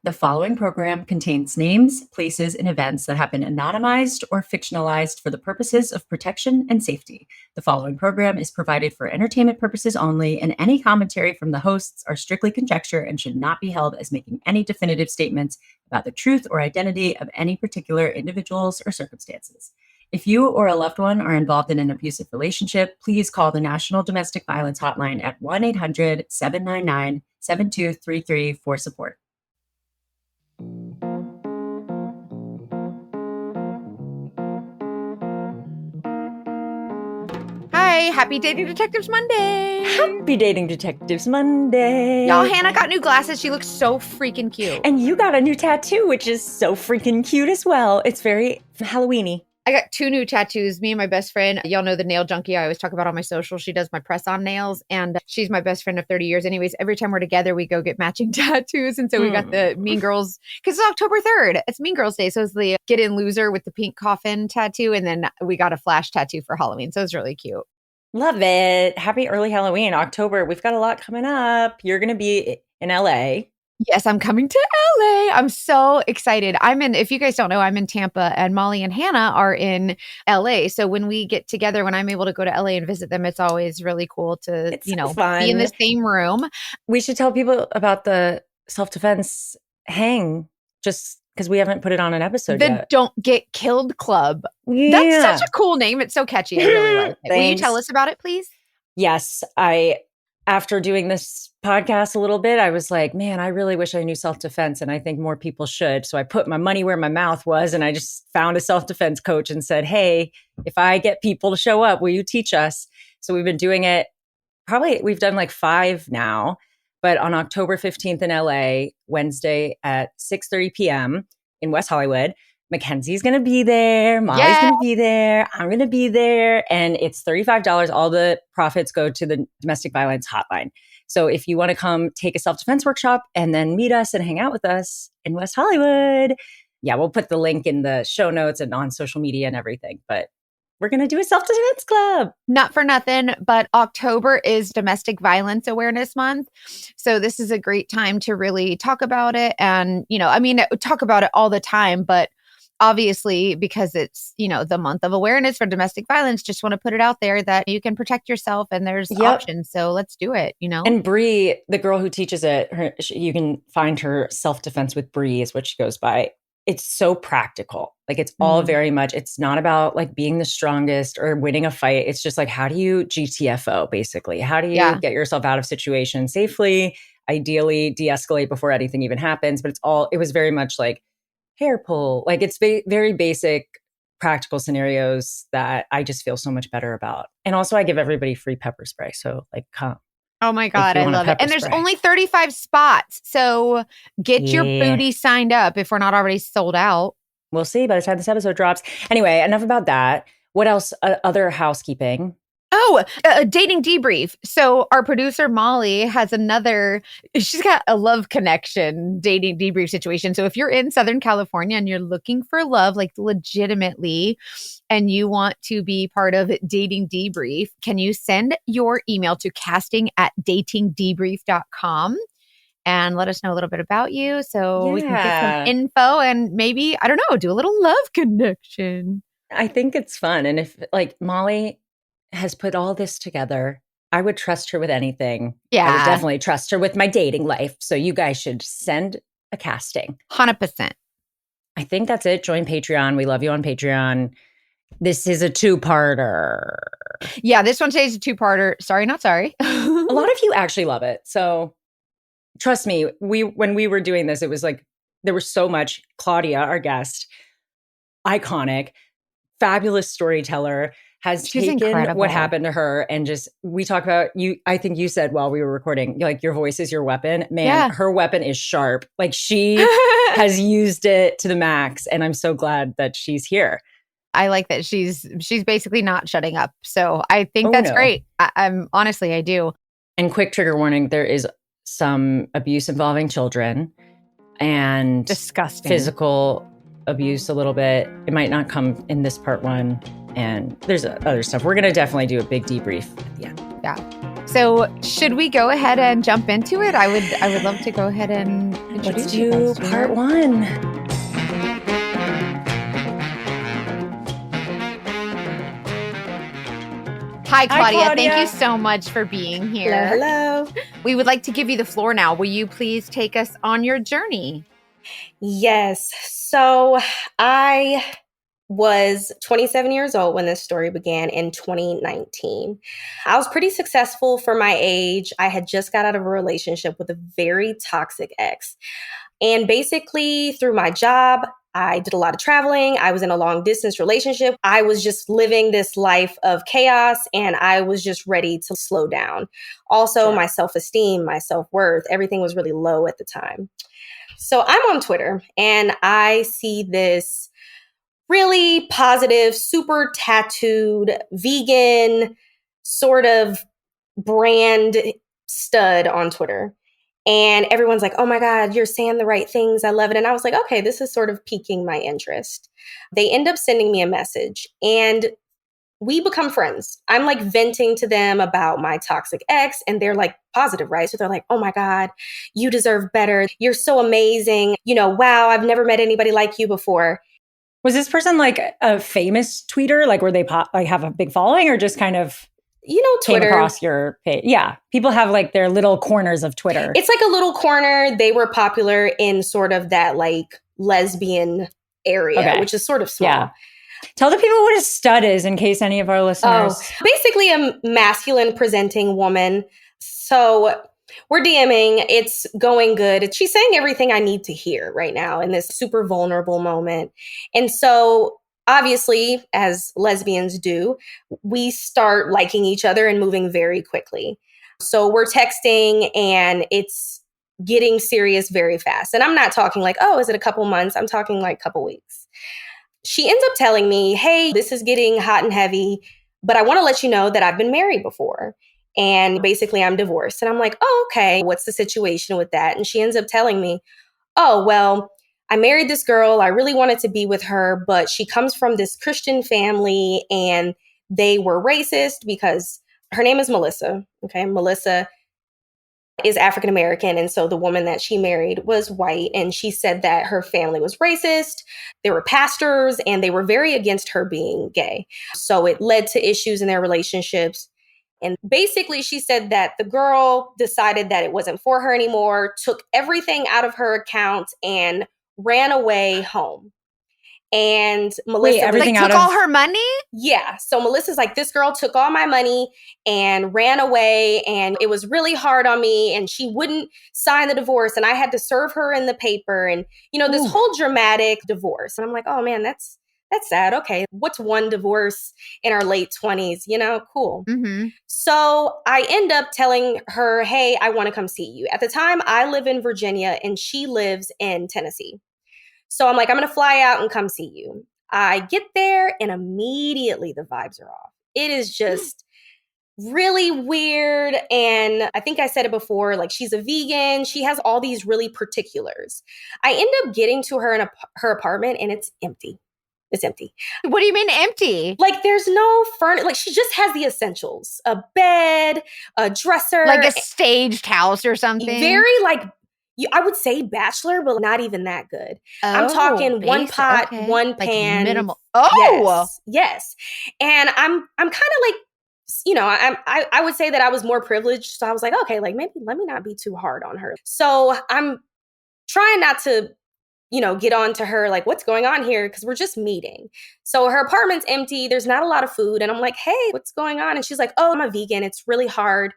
The following program contains names, places, and events that have been anonymized or fictionalized for the purposes of protection and safety. The following program is provided for entertainment purposes only, and any commentary from the hosts are strictly conjecture and should not be held as making any definitive statements about the truth or identity of any particular individuals or circumstances. If you or a loved one are involved in an abusive relationship, please call the National Domestic Violence Hotline at 1-800-799-7233 for support. Hi, happy Dating Detectives Monday. Happy Dating Detectives Monday. Y'all, Hannah got new glasses. She looks so freaking cute. And you got a new tattoo, which is so freaking cute as well. It's very Halloween-y. I got 2 new tattoos. Me and my best friend, y'all know the nail junkie I always talk about on my social. She does my press-on nails, and she's my best friend of 30 years. Anyways, every time we're together, we go get matching tattoos. And so we got the Mean Girls, because it's October 3rd. It's Mean Girls Day. So it's the Get In Loser with the pink coffin tattoo. And then we got a Flash tattoo for Halloween. So it's really cute. Love it. Happy early Halloween, October. We've got a lot coming up. You're going to be in LA. Yes, I'm coming to LA. I'm so excited. If you guys don't know, I'm in Tampa, and Molly and Hannah are in LA. So when we get together, when I'm able to go to LA and visit them, it's always really cool to, fun. Be in the same room. We should tell people about the self-defense hang, just because we haven't put it on an episode yet. The Don't Get Killed Club. Yeah. That's such a cool name. It's so catchy. I really like it. Will you tell us about it, please? Yes. After doing this podcast a little bit, I was like, man, I really wish I knew self-defense, and I think more people should. So I put my money where my mouth was, and I just found a self-defense coach and said, hey, if I get people to show up, will you teach us? So we've been doing it. We've done like 5 now, but on October 15th in LA, Wednesday at 6:30 p.m. in West Hollywood, Mackenzie's going to be there. Molly's going to be there. I'm going to be there. And it's $35. All the profits go to the Domestic Violence Hotline. So if you want to come take a self-defense workshop and then meet us and hang out with us in West Hollywood, yeah, we'll put the link in the show notes and on social media and everything. But we're going to do a self-defense club. Not for nothing, but October is Domestic Violence Awareness Month. So this is a great time to really talk about it. And, talk about it all the time, but obviously, because it's, the month of awareness for domestic violence, just want to put it out there that you can protect yourself and there's options. So let's do it, And Bree, the girl who teaches it, you can find her Self-Defense with Bree is what she goes by. It's so practical. Like it's all very much, it's not about like being the strongest or winning a fight. It's just like, how do you GTFO basically? How do you get yourself out of situations safely, ideally de-escalate before anything even happens? But it was very much like, hair pull. Like it's very basic, practical scenarios that I just feel so much better about. And also I give everybody free pepper spray. So like, come. Oh my God, I love it. And there's only 35 spots. So get your booty signed up if we're not already sold out. We'll see by the time this episode drops. Anyway, enough about that. What else? Other housekeeping. Oh, a dating debrief. So our producer, Molly, she's got a love connection dating debrief situation. So if you're in Southern California and you're looking for love, like legitimately, and you want to be part of dating debrief, can you send your email to casting@datingdebrief.com and let us know a little bit about you so we can get some info and maybe, I don't know, do a little love connection. I think it's fun. And if like Molly has put all this together, I would trust her with anything. Yeah. I would definitely trust her with my dating life. So you guys should send a casting. 100%. I think that's it. Join Patreon. We love you on Patreon. This is a 2-parter. Yeah, this one today's a 2-parter. Sorry, not sorry. A lot of you actually love it. So trust me, when we were doing this, it was like, there was so much. Claudia, our guest, iconic, fabulous storyteller, She's taken incredible. What happened to her and just, we talk about you. I think you said while we were recording, like your voice is your weapon. Man, her weapon is sharp. Like she has used it to the max. And I'm so glad that she's here. I like that she's basically not shutting up. So I think that's great. I'm honestly, I do. And quick trigger warning, there is some abuse involving children and disgusting physical abuse a little bit. It might not come in this part 1. And there's other stuff. We're going to definitely do a big debrief at the end. Yeah. So should we go ahead and jump into it? I would love to go ahead and introduce Let's you do guys to part her. 1. Hi, Claudia. Claudia. Thank you so much for being here. Hello. We would like to give you the floor now. Will you please take us on your journey? Yes. So I was 27 years old when this story began in 2019. I was pretty successful for my age. I had just got out of a relationship with a very toxic ex. And basically, through my job, I did a lot of traveling. I was in a long distance relationship. I was just living this life of chaos and I was just ready to slow down. Also, Sure. my self-esteem, my self-worth, everything was really low at the time. So I'm on Twitter and I see this really positive, super tattooed, vegan sort of brand stud on Twitter. And everyone's like, oh my God, you're saying the right things. I love it. And I was like, okay, this is sort of piquing my interest. They end up sending me a message and we become friends. I'm like venting to them about my toxic ex and they're like positive, right? So they're like, oh my God, you deserve better. You're so amazing. Wow, I've never met anybody like you before. Was this person like a famous tweeter? Like, were they have a big following, or just kind of came Twitter. across your page? Yeah, people have like their little corners of Twitter. It's like a little corner. They were popular in sort of that like lesbian area, which is sort of small. Yeah. Tell the people what a stud is in case any of our listeners. Basically a masculine presenting woman. So we're DMing. It's going good. She's saying everything I need to hear right now in this super vulnerable moment. And so obviously, as lesbians do, we start liking each other and moving very quickly. So we're texting and it's getting serious very fast. And I'm not talking like, oh, is it a couple months? I'm talking like a couple weeks. She ends up telling me, hey, this is getting hot and heavy, but I want to let you know that I've been married before. And basically I'm divorced. And I'm like, oh, okay, what's the situation with that? And she ends up telling me, oh, well, I married this girl. I really wanted to be with her, but she comes from this Christian family and they were racist because her name is Melissa. Okay. Melissa is African American. And so the woman that she married was white. And she said that her family was racist. They were pastors and they were very against her being gay. So it led to issues in their relationships. And basically, she said that the girl decided that it wasn't for her anymore, took everything out of her account and ran away home. And Melissa took all her money? Yeah. So Melissa's like, this girl took all my money and ran away. And it was really hard on me. And she wouldn't sign the divorce. And I had to serve her in the paper. And, this whole dramatic divorce. And I'm like, oh, man, that's sad. Okay. What's one divorce in our late 20s? Cool. Mm-hmm. So I end up telling her, hey, I want to come see you. At the time, I live in Virginia and she lives in Tennessee. So I'm like, I'm going to fly out and come see you. I get there and immediately the vibes are off. It is just really weird. And I think I said it before, like she's a vegan. She has all these really particulars. I end up getting to her in her apartment and it's empty. It's empty. What do you mean empty? Like there's no furniture. Like she just has the essentials, a bed, a dresser. Like a staged house or something? Very like, I would say bachelor, but not even that good. I'm talking basic. One pot, one pan. Like minimal. Oh, yes. And I'm kind of like, I would say that I was more privileged. So I was like, okay, like maybe let me not be too hard on her. So I'm trying not to, get on to her, like, what's going on here? Because we're just meeting. So her apartment's empty. There's not a lot of food. And I'm like, hey, what's going on? And she's like, oh, I'm a vegan. It's really hard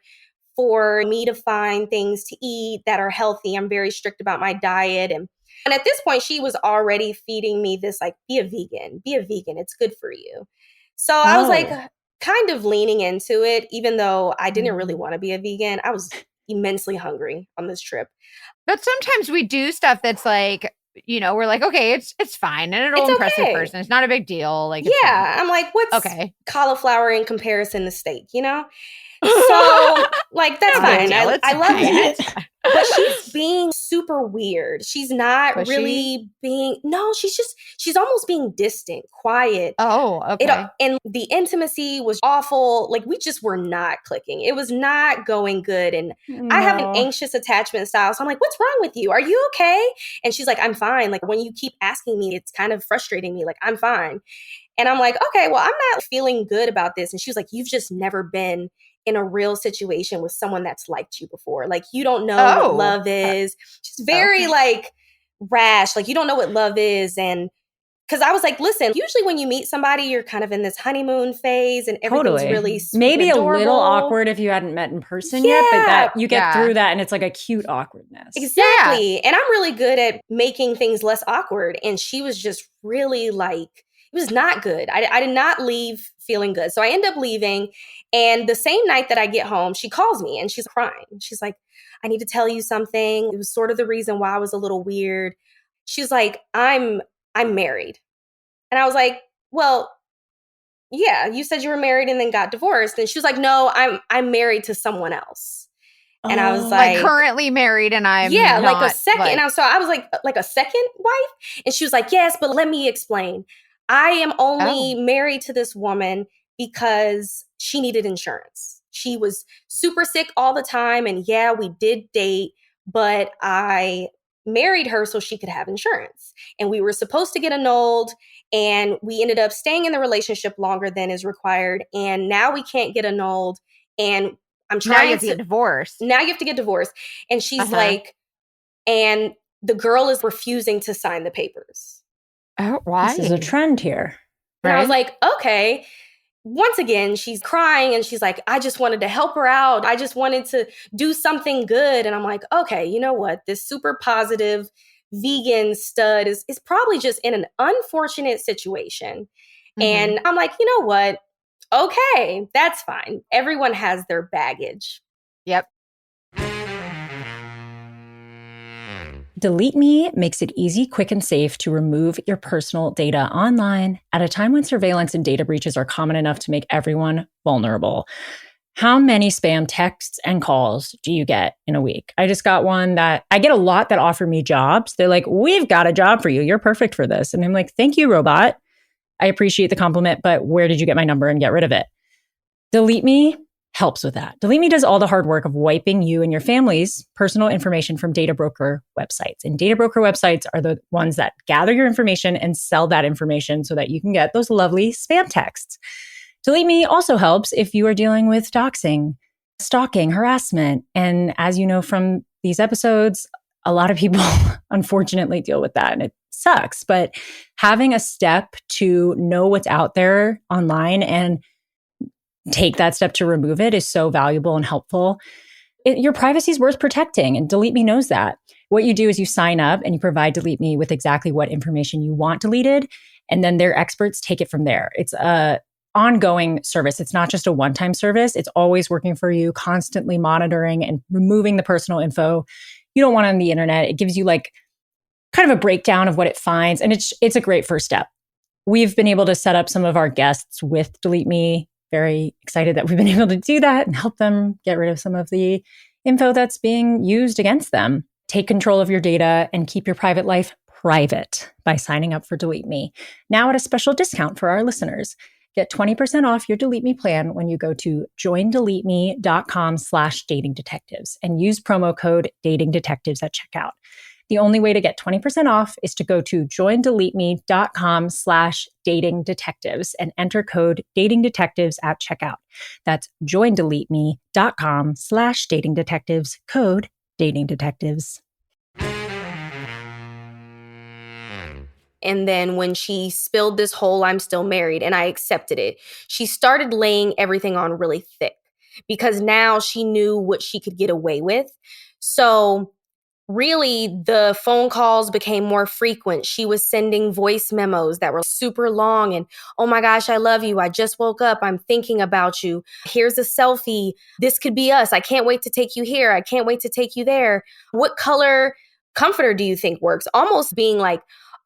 for me to find things to eat that are healthy. I'm very strict about my diet. And at this point, she was already feeding me this, like, be a vegan. It's good for you. So I was like kind of leaning into it, even though I didn't really want to be a vegan. I was immensely hungry on this trip. But sometimes we do stuff that's like, we're like, okay, it's fine. And it'll impress the person. It's not a big deal. Like, yeah, I'm like, what's cauliflower in comparison to steak, So like, that's fine. I love that. But she's being super weird. She's not Pushy? really she's almost being distant, quiet. Oh, okay. And the intimacy was awful. Like, we just were not clicking. It was not going good. And I have an No. anxious attachment style. So I'm like, what's wrong with you? Are you okay? And she's like, I'm fine. Like, when you keep asking me, it's kind of frustrating me. Like, I'm fine. And I'm like, okay, well, I'm not feeling good about this. And she was like, you've just never been in a real situation with someone that's liked you before. Like, you don't know what love is. She's very like rash. Like, you don't know what love is. And because I was like, listen, usually when you meet somebody, you're kind of in this honeymoon phase and everything's really sweet maybe and a adorable. little awkward if you hadn't met in person yet, but that you get through that and it's like a cute awkwardness. Exactly. Yeah. And I'm really good at making things less awkward. And she was just really like, it was not good. I did not leave feeling good. So I end up leaving. And the same night that I get home, she calls me and she's crying. She's like, I need to tell you something. It was sort of the reason why I was a little weird. She's like, I'm married. And I was like, well, yeah, you said you were married and then got divorced. And she was like, no, I'm married to someone else. And I was like currently married and I'm not, like a second. And I was like a second wife? And she was like, yes, but let me explain. I am only married to this woman because she needed insurance. She was super sick all the time. And yeah, we did date, but I married her so she could have insurance. And we were supposed to get annulled. And we ended up staying in the relationship longer than is required. And now we can't get annulled. And I'm trying now you have to get divorced. Now you have to get divorced. And she's like, and the girl is refusing to sign the papers. Oh, why? This is a trend here. And I was like, okay. Once again, she's crying and she's like, I just wanted to help her out. I just wanted to do something good. And I'm like, okay, you know what? This super positive vegan stud is probably just in an unfortunate situation. And I'm like, you know what? Okay, that's fine. Everyone has their baggage. Yep. Delete Me makes it easy, quick, and safe to remove your personal data online at a time when surveillance and data breaches are common enough to make everyone vulnerable. How many spam texts and calls do you get in a week? I just got one that I get a lot that offer me jobs. They're like, we've got a job for you. You're perfect for this. And I'm like, thank you, robot. I appreciate the compliment, but where did you get my number and get rid of it? Delete Me helps with that. Delete Me does all the hard work of wiping you and your family's personal information from data broker websites. And data broker websites are the ones that gather your information and sell that information so that you can get those lovely spam texts. Delete Me also helps if you are dealing with doxing, stalking, harassment. And as you know from these episodes, a lot of people unfortunately deal with that and it sucks. But having a step to know what's out there online and take that step to remove it is so valuable and helpful. Your privacy is worth protecting, and Delete Me knows that. What you do is you sign up and you provide Delete Me with exactly what information you want deleted, and then their experts take it from there. It's a ongoing service. It's not just a one-time service. It's always working for you, constantly monitoring and removing the personal info you don't want on the internet. It gives you like kind of a breakdown of what it finds, and it's a great first step. We've been able to set up some of our guests with Delete Me. Very excited that we've been able to do that and help them get rid of some of the info that's being used against them. Take control of your data and keep your private life private by signing up for Delete Me. Now at a special discount for our listeners. Get 20% off your Delete Me plan when you go to joindeleteme.com/datingdetectives and use promo code datingdetectives at checkout. The only way to get 20% off is to go to joindeleteme.com/datingdetectives and enter code datingdetectives at checkout. That's joindeleteme.com/datingdetectives, code datingdetectives. And then when she spilled this whole I'm still married and I accepted it, she started laying everything on really thick because now she knew what she could get away with. So really, the phone calls became more frequent. She was sending voice memos that were super long and, oh my gosh, I love you. I just woke up. I'm thinking about you. Here's a selfie. This could be us. I can't wait to take you here. I can't wait to take you there. What color comforter do you think works? Almost being like,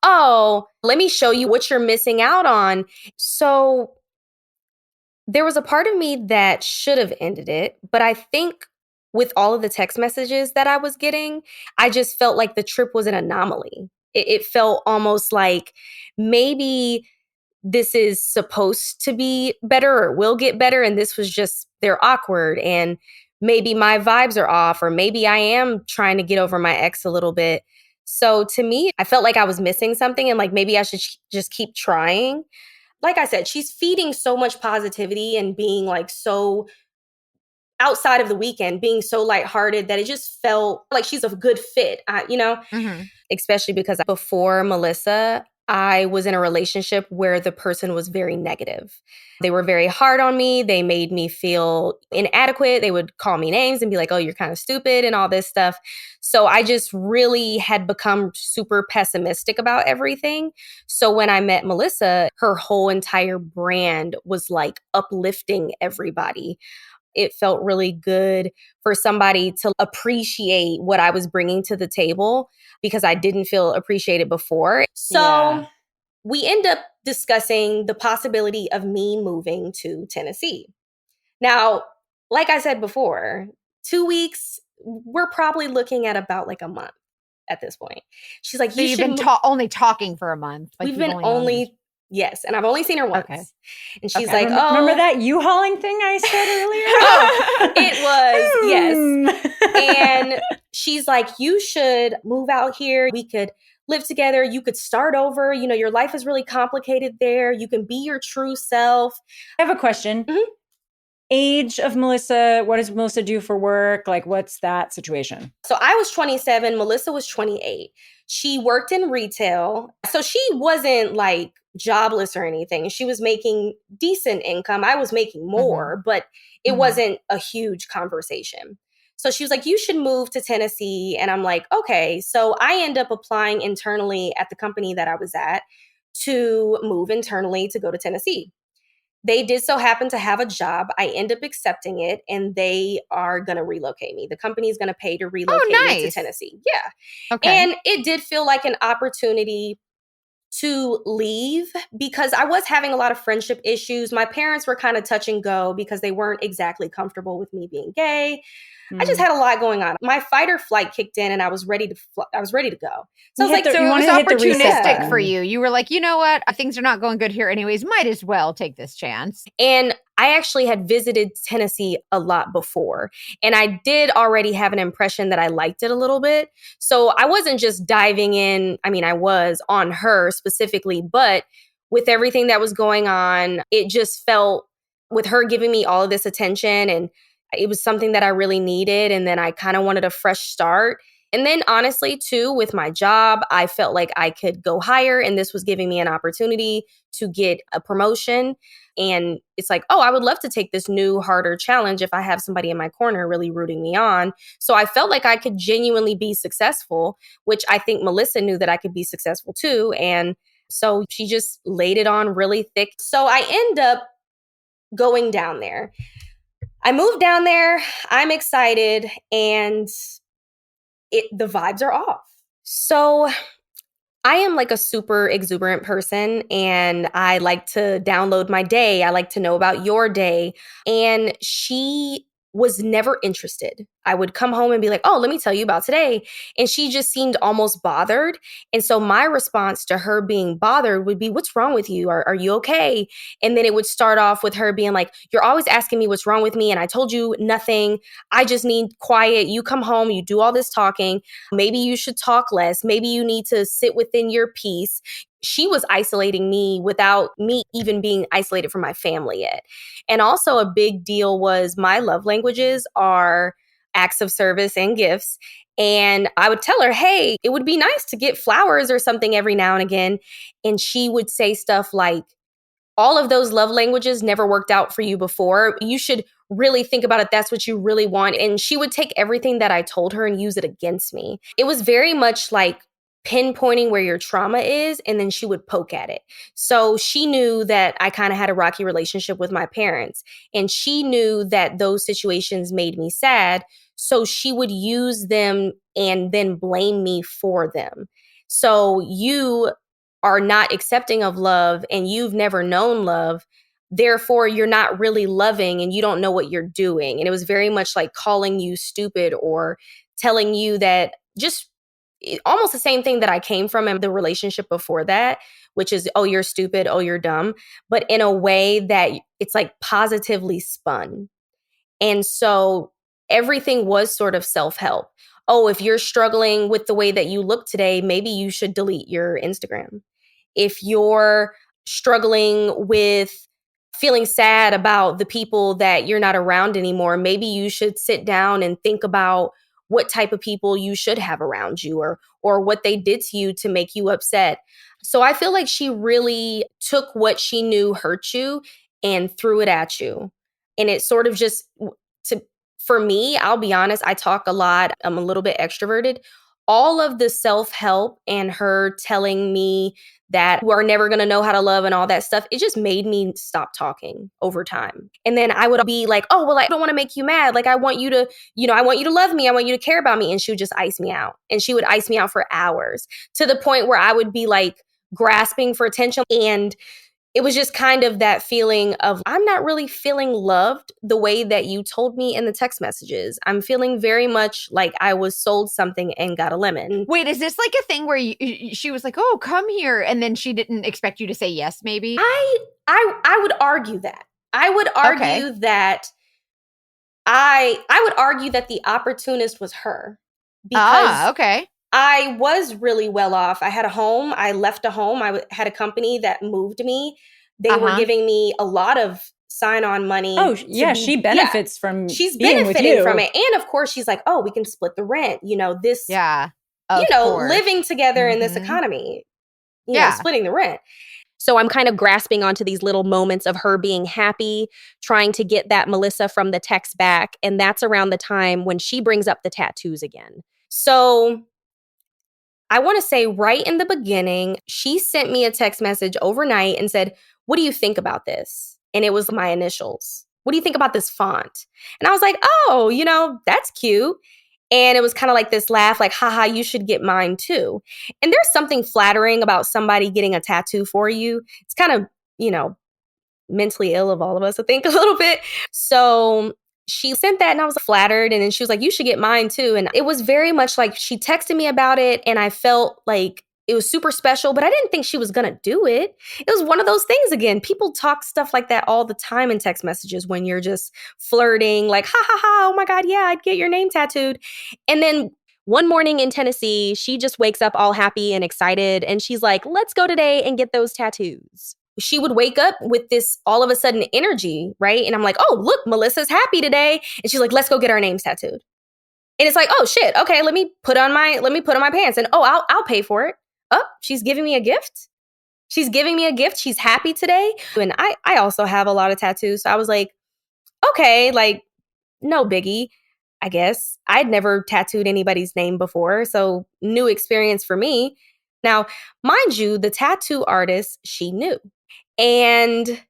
oh, let me show you what you're missing out on. So there was a part of me that should have ended it, but I think with all of the text messages that I was getting, I just felt like the trip was an anomaly. It felt almost like maybe this is supposed to be better or will get better. And this was just, they're awkward. And maybe my vibes are off, or maybe I am trying to get over my ex a little bit. So to me, I felt like I was missing something and like maybe I should just keep trying. Like I said, she's feeding so much positivity and being like so outside of the weekend, being so lighthearted that it just felt like she's a good fit, especially because before Melissa, I was in a relationship where the person was very negative. They were very hard on me. They made me feel inadequate. They would call me names and be like, oh, you're kind of stupid and all this stuff. So I just really had become super pessimistic about everything. So when I met Melissa, her whole entire brand was like uplifting everybody. It felt really good for somebody to appreciate what I was bringing to the table because I didn't feel appreciated before. So we end up discussing the possibility of me moving to Tennessee. Now, like I said before, 2 weeks, we're probably looking at about like a month at this point. She's like, so you've been only talking for a month. Like we've been only yes, and I've only seen her once. Okay. And she's like, remember that U-hauling thing I said earlier? It was, yes. And she's like, you should move out here. We could live together. You could start over. You know, your life is really complicated there. You can be your true self. I have a question. Mm-hmm. Age of Melissa, what does Melissa do for work? Like, what's that situation? So I was 27. Melissa was 28. She worked in retail. So she wasn't like jobless or anything. She was making decent income. I was making more, but it wasn't a huge conversation. So she was like, you should move to Tennessee. And I'm like, okay. So I end up applying internally at the company that I was at to move internally to go to Tennessee. They did so happen to have a job. I end up accepting it, and they are going to relocate me. The company is going to pay to relocate me to Tennessee. Yeah. Okay. And it did feel like an opportunity to leave because I was having a lot of friendship issues. My parents were kind of touch and go because they weren't exactly comfortable with me being gay. I just had a lot going on. My fight or flight kicked in and I was ready to go. So I was like, so it was opportunistic for you. You were like, you know what? Things are not going good here anyways. Might as well take this chance. And I actually had visited Tennessee a lot before. And I did already have an impression that I liked it a little bit. So I wasn't just diving in. I mean, I was on her specifically, but with everything that was going on, it just felt with her giving me all of this attention, and it was something that I really needed. And then I kind of wanted a fresh start. And then honestly, too, with my job, I felt like I could go higher. And this was giving me an opportunity to get a promotion. And it's like, oh, I would love to take this new, harder challenge if I have somebody in my corner really rooting me on. So I felt like I could genuinely be successful, which I think Melissa knew that I could be successful too. And so she just laid it on really thick. So I end up going down there. I moved down there, I'm excited, and the vibes are off. So I am like a super exuberant person, and I like to download my day. I like to know about your day. And she was never interested. I would come home and be like, oh, let me tell you about today. And she just seemed almost bothered. And so my response to her being bothered would be, what's wrong with you? Are you okay? And then it would start off with her being like, you're always asking me what's wrong with me. And I told you nothing. I just need quiet. You come home, you do all this talking. Maybe you should talk less. Maybe you need to sit within your peace. She was isolating me without me even being isolated from my family yet. And also a big deal was my love languages are acts of service and gifts. And I would tell her, hey, it would be nice to get flowers or something every now and again. And she would say stuff like, all of those love languages never worked out for you before. You should really think about it. That's what you really want. And she would take everything that I told her and use it against me. It was very much like pinpointing where your trauma is, and then she would poke at it. So she knew that I kind of had a rocky relationship with my parents, and she knew that those situations made me sad. So she would use them and then blame me for them. So you are not accepting of love and you've never known love. therefore you're not really loving and you don't know what you're doing. And it was very much like calling you stupid or telling you that just almost the same thing that I came from in the relationship before that, which is, oh, you're stupid, oh, you're dumb, but in a way that it's like positively spun. And so everything was sort of self-help. Oh, if you're struggling with the way that you look today, maybe you should delete your Instagram. If you're struggling with feeling sad about the people that you're not around anymore, maybe you should sit down and think about what type of people you should have around you, or what they did to you to make you upset. So I feel like she really took what she knew hurt you and threw it at you. And it sort of just to for me, I'll be honest, I talk a lot. I'm a little bit extroverted. All of the self-help and her telling me that you are never going to know how to love and all that stuff, it just made me stop talking over time. And then I would be like, oh, well, I don't want to make you mad. Like, I want you to, I want you to love me. I want you to care about me. And she would just ice me out. And she would ice me out for hours, to the point where I would be like grasping for attention. And it was just kind of that feeling of, I'm not really feeling loved the way that you told me in the text messages. I'm feeling very much like I was sold something and got a lemon. Wait, is this like a thing where she was like, oh, come here, and then she didn't expect you to say yes, maybe? I would argue that. I would argue that I would argue that the opportunist was her. Because okay. I was really well off. I had a home. I left a home. Had a company that moved me. They were giving me a lot of sign-on money. Oh, yeah, she benefits from she's being with benefiting you. from it. And of course, she's like, oh, we can split the rent. This, course. living together in this economy, splitting the rent. So I'm kind of grasping onto these little moments of her being happy, trying to get that Melissa from the text back. And that's around the time when she brings up the tattoos again. So I want to say right in the beginning, she sent me a text message overnight and said, what do you think about this? And it was my initials. What do you think about this font? And I was like, oh, that's cute. And it was kind of like this laugh, like, haha, you should get mine too. And there's something flattering about somebody getting a tattoo for you. It's kind of, mentally ill of all of us, I think, a little bit. So she sent that and I was flattered. And then she was like, you should get mine too. And it was very much like she texted me about it. And I felt like it was super special, but I didn't think she was going to do it. It was one of those things again. People talk stuff like that all the time in text messages when you're just flirting, like, ha ha ha, oh my God, yeah, I'd get your name tattooed. And then one morning in Tennessee, she just wakes up all happy and excited. And she's like, let's go today and get those tattoos. She would wake up with this all of a sudden energy, right? And I'm like, oh, look, Melissa's happy today. And she's like, let's go get our names tattooed. And it's like, oh shit, okay, let me put on my pants. And I'll pay for it. Oh, she's giving me a gift. She's giving me a gift. She's happy today. And I also have a lot of tattoos. So I was like, okay, like, no biggie, I guess. I'd never tattooed anybody's name before. So new experience for me. Now, mind you, the tattoo artist, she knew. And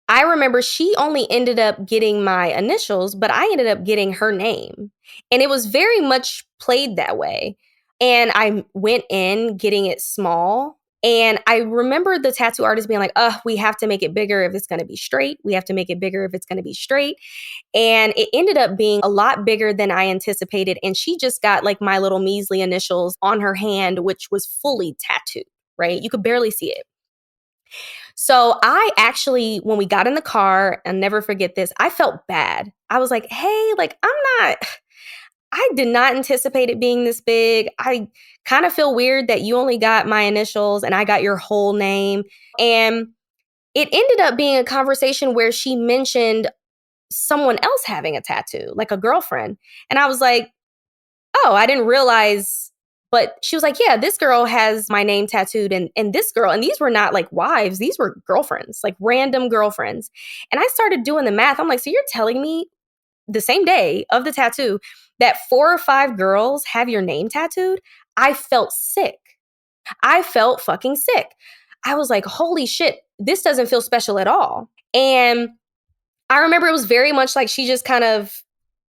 I remember she only ended up getting my initials, but I ended up getting her name. And it was very much played that way. And I went in getting it small. And I remember the tattoo artist being like, we have to make it bigger if it's going to be straight. We have to make it bigger if it's going to be straight. And it ended up being a lot bigger than I anticipated. And she just got like my little measly initials on her hand, which was fully tattooed, right? You could barely see it. So I actually, when we got in the car, I'll never forget this, I felt bad. I was like, hey, like, I did not anticipate it being this big. I kind of feel weird that you only got my initials and I got your whole name. And it ended up being a conversation where she mentioned someone else having a tattoo, like a girlfriend. And I was like, oh, I didn't realize. But she was like, yeah, this girl has my name tattooed and this girl, and these were not like wives, these were girlfriends, like random girlfriends. And I started doing the math. I'm like, so you're telling me the same day of the tattoo that 4 or 5 girls have your name tattooed? I felt sick. I felt fucking sick. I was like, holy shit, this doesn't feel special at all. And I remember it was very much like she just kind of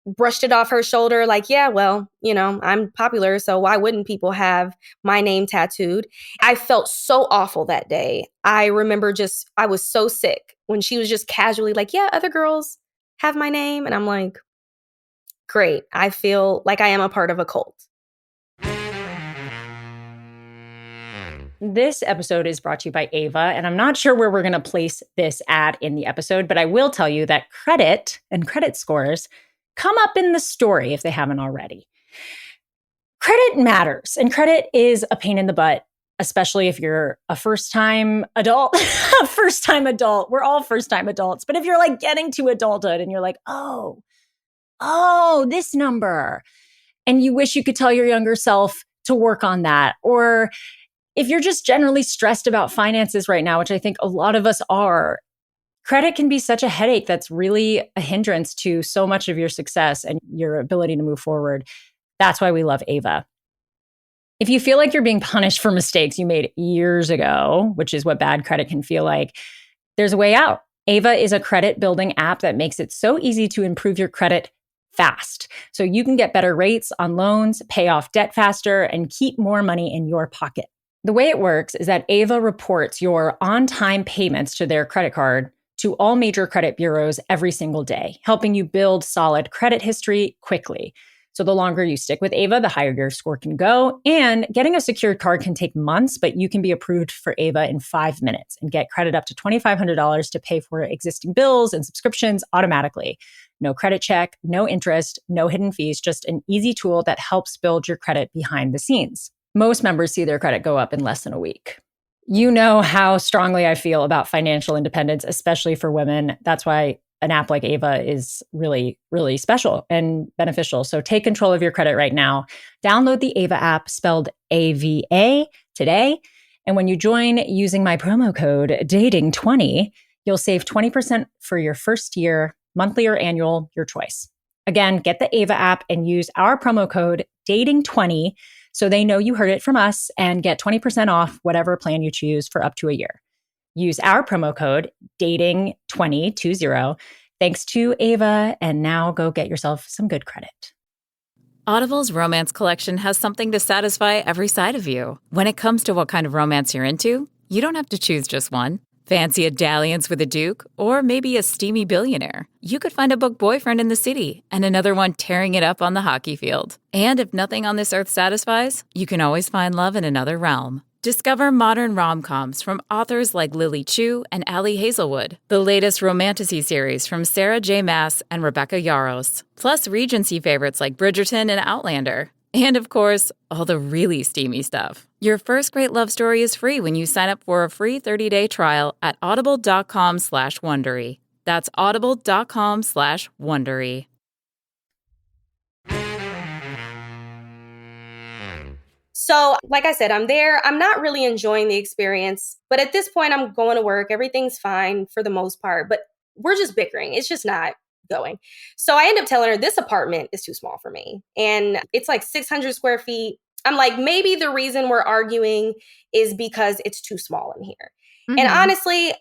brushed it off her shoulder like, yeah, well, I'm popular, so why wouldn't people have my name tattooed? I felt so awful that day. I remember I was so sick when she was just casually like, yeah, other girls have my name. And I'm like, great. I feel like I am a part of a cult. This episode is brought to you by Ava, and I'm not sure where we're going to place this ad in the episode, but I will tell you that credit and credit scores come up in the story if they haven't already. Credit matters, and credit is a pain in the butt, especially if you're a first-time adult. First-time adult. We're all first-time adults. But if you're like getting to adulthood and you're like, oh, this number, and you wish you could tell your younger self to work on that, or if you're just generally stressed about finances right now, which I think a lot of us are, credit can be such a headache that's really a hindrance to so much of your success and your ability to move forward. That's why we love Ava. If you feel like you're being punished for mistakes you made years ago, which is what bad credit can feel like, there's a way out. Ava is a credit building app that makes it so easy to improve your credit fast. So you can get better rates on loans, pay off debt faster, and keep more money in your pocket. The way it works is that Ava reports your on-time payments to their credit card to all major credit bureaus every single day, helping you build solid credit history quickly. So the longer you stick with Ava, the higher your score can go. And getting a secured card can take months, but you can be approved for Ava in 5 minutes and get credit up to $2,500 to pay for existing bills and subscriptions automatically. No credit check, no interest, no hidden fees, just an easy tool that helps build your credit behind the scenes. Most members see their credit go up in less than a week. You know how strongly I feel about financial independence, especially for women. That's why an app like Ava is really, really special and beneficial. So take control of your credit right now. Download the Ava app, spelled AVA, today. And when you join using my promo code DATING20, you'll save 20% for your first year, monthly or annual, your choice. Again, get the Ava app and use our promo code DATING20 so they know you heard it from us and get 20% off whatever plan you choose for up to a year. Use our promo code DATING2020. Thanks to Ava, and now go get yourself some good credit. Audible's romance collection has something to satisfy every side of you. When it comes to what kind of romance you're into, you don't have to choose just one. Fancy a dalliance with a duke, or maybe a steamy billionaire. You could find a book boyfriend in the city and another one tearing it up on the hockey field. And if nothing on this earth satisfies, you can always find love in another realm. Discover modern rom-coms from authors like Lily Chu and Ali Hazelwood, the latest romantasy series from Sarah J. Maas and Rebecca Yarros, plus Regency favorites like Bridgerton and Outlander. And of course, all the really steamy stuff. Your first great love story is free when you sign up for a free 30-day trial at audible.com/Wondery. That's audible.com/Wondery. So, like I said, I'm there. I'm not really enjoying the experience, but at this point, I'm going to work. Everything's fine for the most part, but we're just bickering. It's just not going. So I end up telling her this apartment is too small for me. And it's like 600 square feet. I'm like, maybe the reason we're arguing is because it's too small in here. Mm-hmm. And honestly,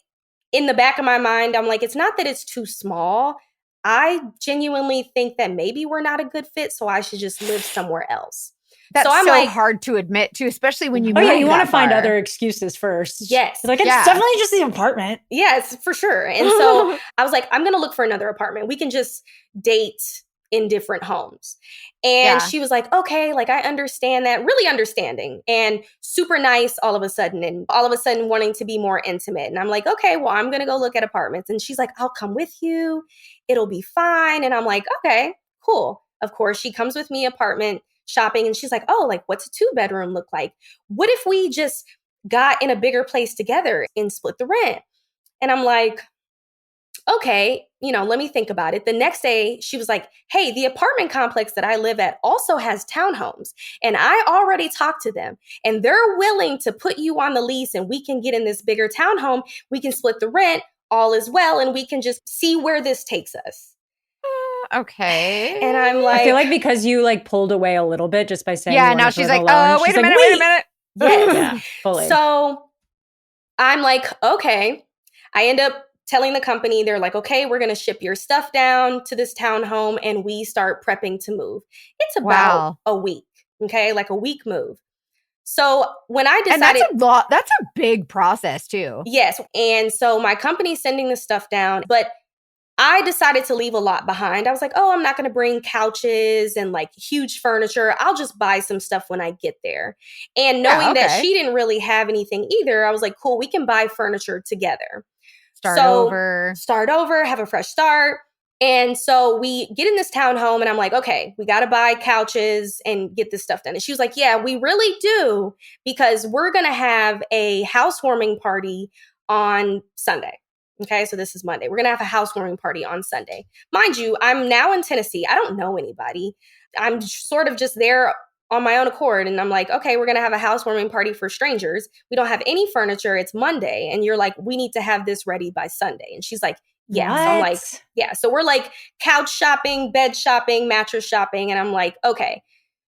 in the back of my mind, I'm like, it's not that it's too small. I genuinely think that maybe we're not a good fit, so I should just live somewhere else. That's so I'm so like, hard to admit to, especially when you you want to find other excuses first. Yes. It's like, it's definitely just the apartment. Yes, for sure. And so I was like, I'm going to look for another apartment. We can just date in different homes. And she was like, okay, like I understand that. Really understanding and super nice all of a sudden. And all of a sudden wanting to be more intimate. And I'm like, okay, well, I'm going to go look at apartments. And she's like, I'll come with you. It'll be fine. And I'm like, okay, cool. Of course, she comes with me apartment shopping and she's like, oh, like what's a 2-bedroom look like? What if we just got in a bigger place together and split the rent? And I'm like, okay, let me think about it. The next day she was like, hey, the apartment complex that I live at also has townhomes and I already talked to them and they're willing to put you on the lease and we can get in this bigger townhome. We can split the rent, all is well, and we can just see where this takes us. Okay. And I'm like, I feel like because you like pulled away a little bit just by saying, now she's like, oh, wait a minute. Yes. Yeah, fully. So I'm like, okay. I end up telling the company, they're like, okay, we're going to ship your stuff down to this townhome and we start prepping to move. It's about a week, okay? Like a week move. So when I decided— And that's a lot. That's a big process too. Yes. And so my company's sending the stuff down, but I decided to leave a lot behind. I was like, oh, I'm not going to bring couches and like huge furniture. I'll just buy some stuff when I get there. And knowing that she didn't really have anything either, I was like, cool, we can buy furniture together. Start over, have a fresh start. And so we get in this townhome and I'm like, okay, we got to buy couches and get this stuff done. And she was like, yeah, we really do, because we're going to have a housewarming party on Sunday. Okay, so this is Monday. We're going to have a housewarming party on Sunday. Mind you, I'm now in Tennessee. I don't know anybody. I'm sort of just there on my own accord. And I'm like, okay, we're going to have a housewarming party for strangers. We don't have any furniture. It's Monday. And you're like, we need to have this ready by Sunday. And she's like, yeah. So I'm like, yeah. So we're like couch shopping, bed shopping, mattress shopping. And I'm like, okay,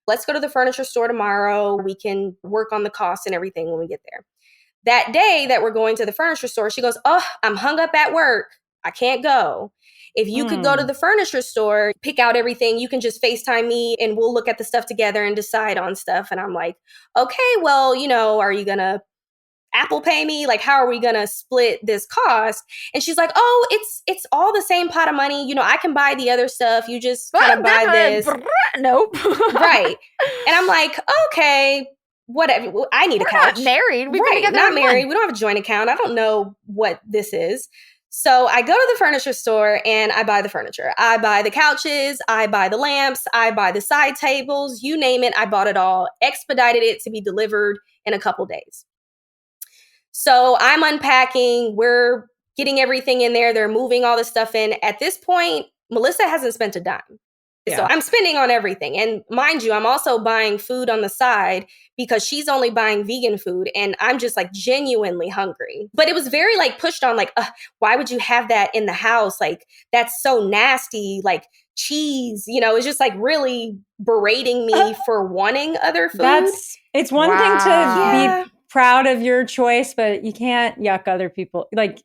let's go to the furniture store tomorrow. We can work on the cost and everything when we get there. That day that we're going to the furniture store, she goes, oh, I'm hung up at work. I can't go. If you could go to the furniture store, pick out everything, you can just FaceTime me and we'll look at the stuff together and decide on stuff. And I'm like, okay, well, are you going to Apple Pay me? Like, how are we going to split this cost? And she's like, oh, it's all the same pot of money. I can buy the other stuff. You just kind of buy this. Nope. Right. And I'm like, okay, whatever. I need a couch. Not married. We've been together not married. We don't have a joint account. I don't know what this is. So I go to the furniture store and I buy the furniture. I buy the couches. I buy the lamps. I buy the side tables. You name it. I bought it all. Expedited it to be delivered in a couple days. So I'm unpacking. We're getting everything in there. They're moving all the stuff in. At this point, Melissa hasn't spent a dime. Yeah. So I'm spending on everything. And mind you, I'm also buying food on the side because she's only buying vegan food. And I'm just like genuinely hungry. But it was very like pushed on like, why would you have that in the house? Like, that's so nasty. Like cheese, it's just like really berating me for wanting other food. It's one thing to be proud of your choice, but you can't yuck other people. Like,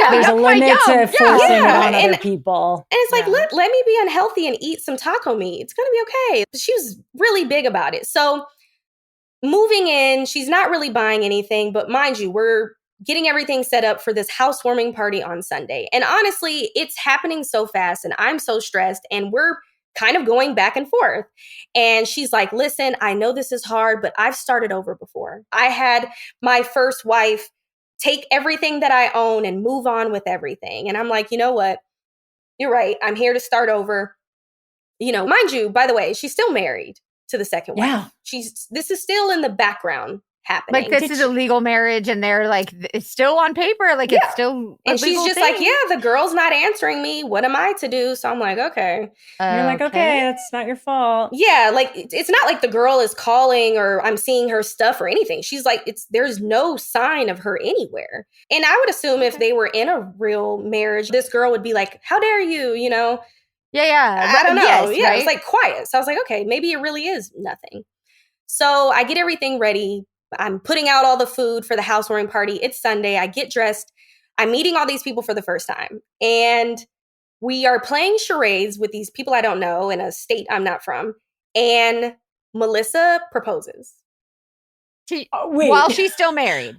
there's a limit to forcing it on other people. And it's like, let me be unhealthy and eat some taco meat. It's going to be okay. But she was really big about it. So moving in, she's not really buying anything, but mind you, we're getting everything set up for this housewarming party on Sunday. And honestly, it's happening so fast and I'm so stressed and we're kind of going back and forth. And she's like, listen, I know this is hard, but I've started over before. I had my first wife take everything that I own and move on with everything. And I'm like, you know what? You're right. I'm here to start over. Mind you, by the way, she's still married to the second wife. This is still in the background happening. Like this is a legal marriage and they're like, it's still on paper. Like it's still and she's just like, the girl's not answering me. What am I to do? So I'm like, okay. You're like, okay, that's not your fault. Yeah. Like it's not like the girl is calling or I'm seeing her stuff or anything. She's like, there's no sign of her anywhere. And I would assume if they were in a real marriage, this girl would be like, how dare you, Yeah. I don't know. Yes, right? It was like quiet. So I was like, okay, maybe it really is nothing. So I get everything ready. I'm putting out all the food for the housewarming party. It's Sunday. I get dressed. I'm meeting all these people for the first time. And we are playing charades with these people I don't know in a state I'm not from. And Melissa proposes. While she's still married.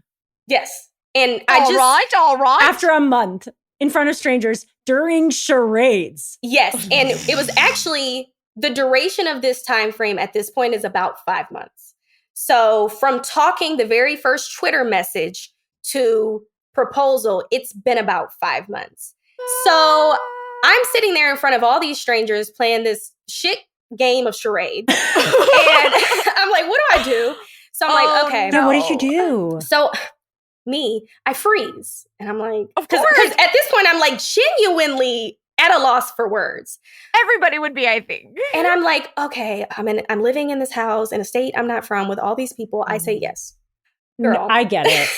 Yes. And all right. After a month in front of strangers during charades. Yes. And it was actually the duration of this time frame at this point is about 5 months. So from talking the very first Twitter message to proposal, it's been about 5 months. So I'm sitting there in front of all these strangers playing this shit game of charades. And I'm like, what do I do? So I'm like, okay. No. What did you do? So I freeze. And I'm like, of course. Because at this point, I'm like genuinely at a loss for words. Everybody would be, I think. And I'm like, okay, I'm living in this house in a state I'm not from with all these people. I say yes. Girl. No, I get it.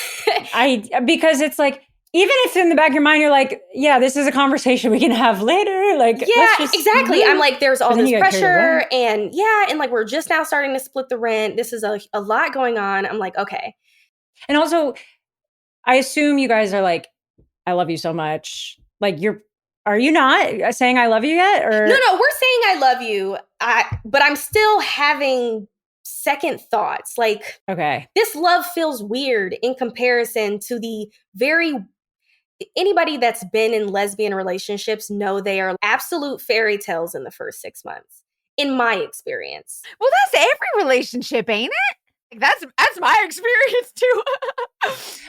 Because it's like, even if in the back of your mind, you're like, yeah, this is a conversation we can have later. Like, exactly. I'm like, there's all this pressure and like, we're just now starting to split the rent. This is a lot going on. I'm like, okay. And also, I assume you guys are like I love you so much. Like are you not saying I love you yet? Or No, we're saying I love you. But I'm still having second thoughts. Like, okay. This love feels weird in comparison to anybody that's been in lesbian relationships know they are absolute fairy tales in the first 6 months, in my experience. Well, that's every relationship, ain't it? Like, that's my experience too.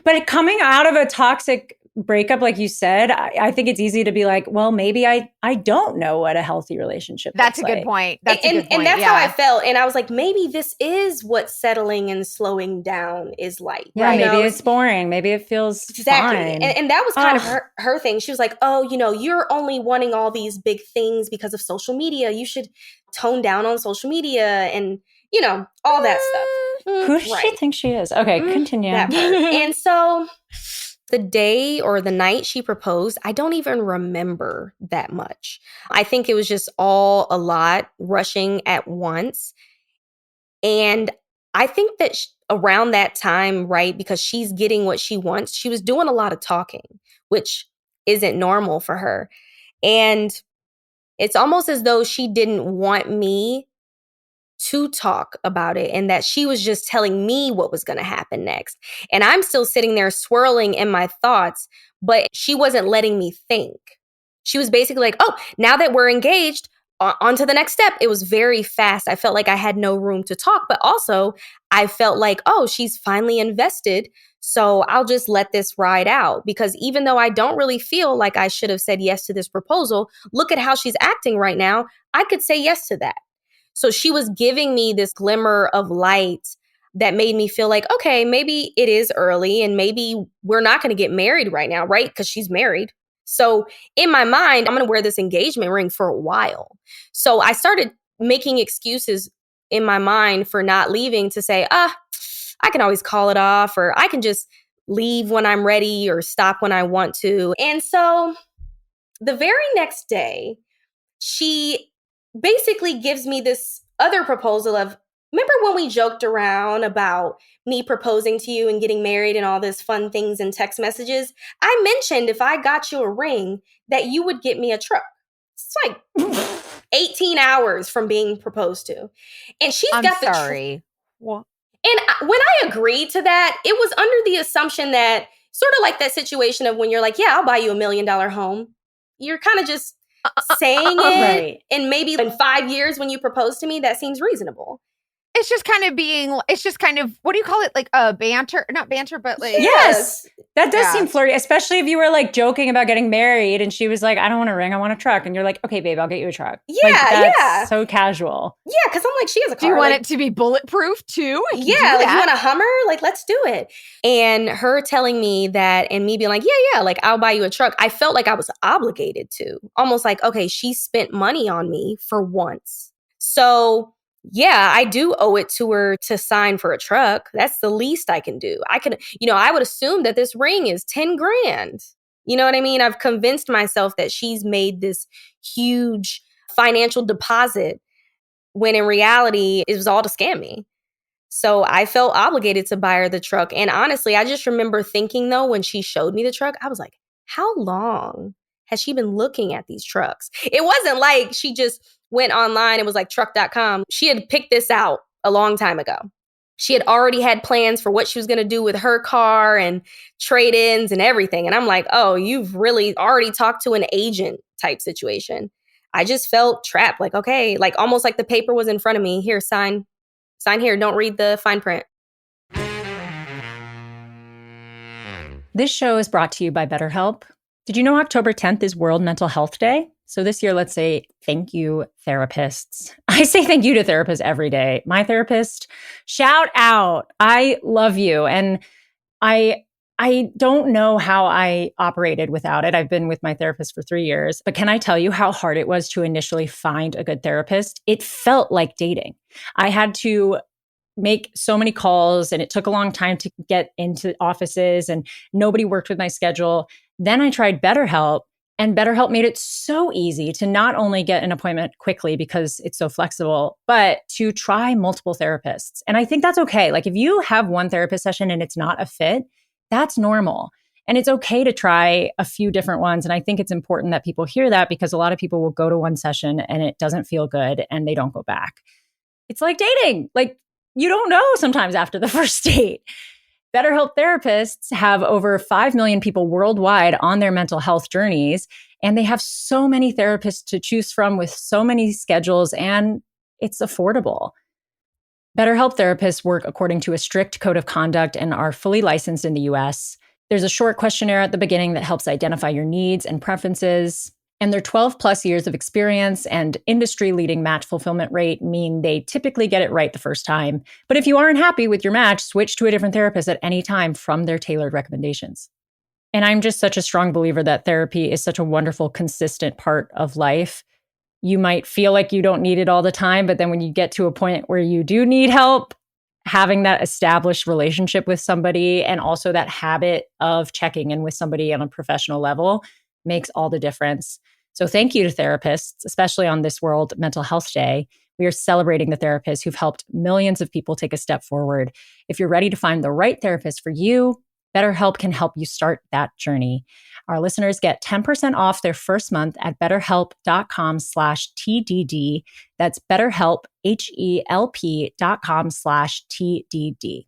But coming out of a toxic breakup, like you said, I think it's easy to be like, well, maybe I don't know what a healthy relationship That's looks a good like. point. That's a good point. And that's yeah. how I felt. And I was like, maybe this is what settling and slowing down is like. Yeah, right? maybe it's boring. Maybe it feels exactly. fine. And that was kind of her thing. She was like, oh, you're only wanting all these big things because of social media. You should tone down on social media and, all that stuff. Who does she think she is? Okay, continue. That part. And so the day or the night she proposed, I don't even remember that much. I think it was just all a lot rushing at once. And I think that around that time, right, because she's getting what she wants, she was doing a lot of talking, which isn't normal for her. And it's almost as though she didn't want me to talk about it and that she was just telling me what was going to happen next. And I'm still sitting there swirling in my thoughts, but she wasn't letting me think. She was basically like, oh, now that we're engaged, on to the next step. It was very fast. I felt like I had no room to talk, but also I felt like, oh, she's finally invested. So I'll just let this ride out, because even though I don't really feel like I should have said yes to this proposal, look at how she's acting right now. I could say yes to that. So she was giving me this glimmer of light that made me feel like, okay, maybe it is early and maybe we're not going to get married right now, right? Because she's married. So in my mind, I'm going to wear this engagement ring for a while. So I started making excuses in my mind for not leaving to say, I can always call it off, or I can just leave when I'm ready or stop when I want to. And so the very next day, she basically gives me this other proposal of, remember when we joked around about me proposing to you and getting married and all this fun things in text messages? I mentioned if I got you a ring that you would get me a truck. It's like 18 hours from being proposed to. And she's got the sorry. What? And when I agreed to that, it was under the assumption that, sort of like that situation of when you're like, yeah, I'll buy you $1 million home. You're kind of just saying it. Right. And maybe in 5 years when you propose to me, that seems reasonable. It's just kind of, what do you call it? Like banter, not banter, but like. Yes. That does seem flirty, especially if you were like joking about getting married and she was like, I don't want a ring, I want a truck. And you're like, okay, babe, I'll get you a truck. Yeah, that's so casual. Yeah, because I'm like, she has a car. Do you want it to be bulletproof too? Yeah, like you want a Hummer? Like, let's do it. And her telling me that and me being like, yeah, like I'll buy you a truck. I felt like I was obligated to. Almost like, okay, she spent money on me for once. So yeah, I do owe it to her to sign for a truck. That's the least I can do. I would assume that this ring is 10 grand. You know what I mean? I've convinced myself that she's made this huge financial deposit when in reality, it was all to scam me. So I felt obligated to buy her the truck. And honestly, I just remember thinking though, when she showed me the truck, I was like, how long has she been looking at these trucks? It wasn't like she just went online and was like truck.com. She had picked this out a long time ago. She had already had plans for what she was going to do with her car and trade-ins and everything. And I'm like, oh, you've really already talked to an agent type situation. I just felt trapped. Like, okay, like almost like the paper was in front of me. Here, sign here. Don't read the fine print. This show is brought to you by BetterHelp. Did you know October 10th is World Mental Health Day? So this year, let's say thank you, therapists. I say thank you to therapists every day. My therapist, shout out. I love you. And I don't know how I operated without it. I've been with my therapist for 3 years. But can I tell you how hard it was to initially find a good therapist? It felt like dating. I had to make so many calls and it took a long time to get into offices and nobody worked with my schedule. Then I tried BetterHelp. And BetterHelp made it so easy to not only get an appointment quickly because it's so flexible, but to try multiple therapists. And I think that's okay. Like if you have one therapist session and it's not a fit, that's normal. And it's okay to try a few different ones. And I think it's important that people hear that, because a lot of people will go to one session and it doesn't feel good and they don't go back. It's like dating. Like, you don't know sometimes after the first date. BetterHelp therapists have over 5 million people worldwide on their mental health journeys, and they have so many therapists to choose from with so many schedules, and it's affordable. BetterHelp therapists work according to a strict code of conduct and are fully licensed in the US. There's a short questionnaire at the beginning that helps identify your needs and preferences. And their 12 plus years of experience and industry leading match fulfillment rate mean they typically get it right the first time. But if you aren't happy with your match, switch to a different therapist at any time from their tailored recommendations. And I'm just such a strong believer that therapy is such a wonderful, consistent part of life. You might feel like you don't need it all the time, but then when you get to a point where you do need help, having that established relationship with somebody and also that habit of checking in with somebody on a professional level makes all the difference. So thank you to therapists, especially on this World Mental Health Day. We are celebrating the therapists who've helped millions of people take a step forward. If you're ready to find the right therapist for you, BetterHelp can help you start that journey. Our listeners get 10% off their first month at betterhelp.com/TDD. That's BetterHelp, HELP.com/TDD.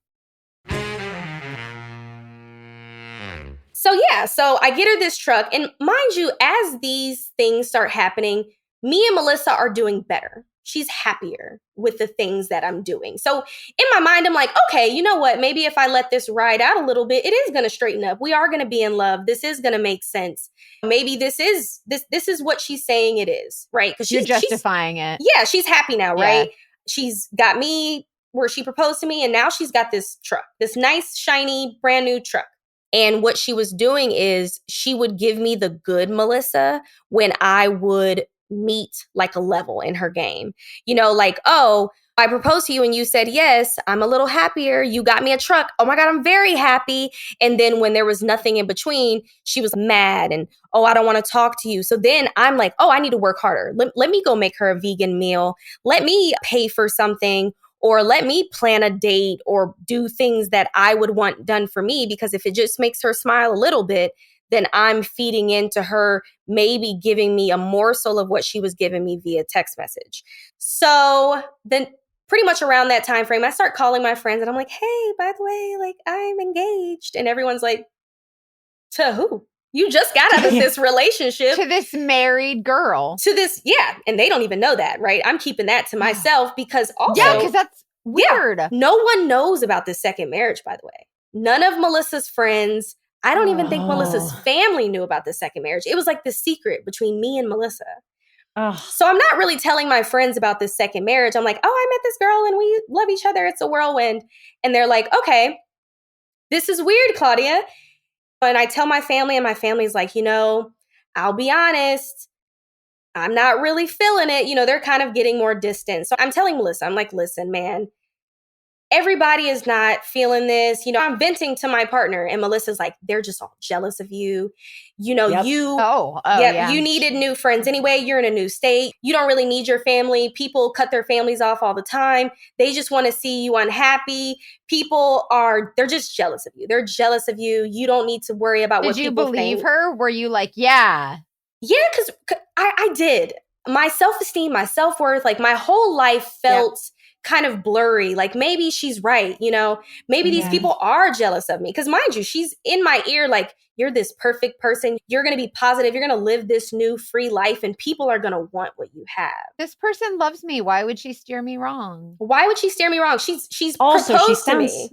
So I get her this truck. And mind you, as these things start happening, me and Melissa are doing better. She's happier with the things that I'm doing. So in my mind, I'm like, okay, you know what? Maybe if I let this ride out a little bit, it is going to straighten up. We are going to be in love. This is going to make sense. Maybe this is what she's saying it is, right? Because you're justifying it. Yeah, she's happy now, right? Yeah. She's got me where she proposed to me, and now she's got this truck, this nice, shiny, brand new truck. And what she was doing is she would give me the good Melissa when I would meet like a level in her game. You know, like, oh, I proposed to you and you said yes. I'm a little happier. You got me a truck. Oh my God, I'm very happy. And then when there was nothing in between, she was mad and, oh, I don't want to talk to you. So then I'm like, oh, I need to work harder. Let me go make her a vegan meal. Let me pay for something. Or let me plan a date or do things that I would want done for me, because if it just makes her smile a little bit, then I'm feeding into her maybe giving me a morsel of what she was giving me via text message. So then pretty much around that time frame, I start calling my friends and I'm like, hey, by the way, like I'm engaged. And everyone's like, to who? You just got out of this relationship. To this married girl. To this, yeah. And they don't even know that, right? I'm keeping that to myself because also... Yeah, because that's weird. Yeah, no one knows about this second marriage, by the way. None of Melissa's friends, I don't even think Melissa's family knew about the second marriage. It was like the secret between me and Melissa. So I'm not really telling my friends about this second marriage. I'm like, oh, I met this girl and we love each other. It's a whirlwind. And they're like, okay, this is weird, Claudia. And I tell my family and my family's like, you know, I'll be honest, I'm not really feeling it. You know, they're kind of getting more distant. So I'm telling Melissa, I'm like, listen, man, everybody is not feeling this. You know, I'm venting to my partner and Melissa's like, they're just all jealous of you. You know, you needed new friends anyway. You're in a new state. You don't really need your family. People cut their families off all the time. They just want to see you unhappy. They're just jealous of you. They're jealous of you. You don't need to worry about what people think. Did you believe her? Were you like, yeah? Yeah, because I did. My self-esteem, my self-worth, like my whole life felt kind of blurry. Like maybe she's right, you know, maybe these people are jealous of me. Because mind you, she's in my ear like, you're this perfect person. You're going to be positive. You're going to live this new free life and people are going to want what you have. This person loves me. Why would she steer me wrong? Why would she steer me wrong? She's also, proposed to me.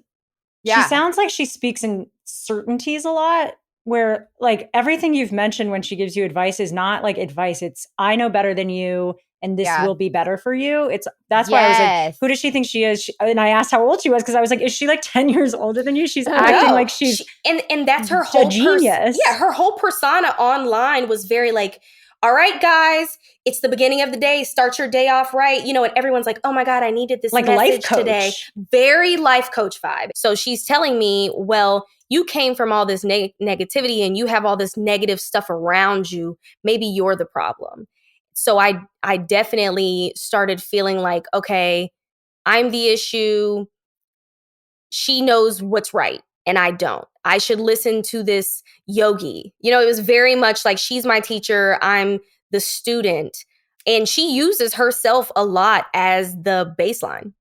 Yeah. She sounds like she speaks in certainties a lot, where like everything you've mentioned when she gives you advice is not like advice. It's, I know better than you and this will be better for you. That's why I was like, who does she think she is? And I asked how old she was because I was like, is she like 10 years older than you? She's acting like she's and that's her whole genius. Her whole persona online was very like, all right, guys, it's the beginning of the day. Start your day off right. You know, and everyone's like, oh my God, I needed this like message life coach today. Very life coach vibe. So she's telling me, well, you came from all this negativity and you have all this negative stuff around you. Maybe you're the problem. So I definitely started feeling like, okay, I'm the issue. She knows what's right and I don't. I should listen to this yogi. You know, it was very much like she's my teacher, I'm the student. And she uses herself a lot as the baseline.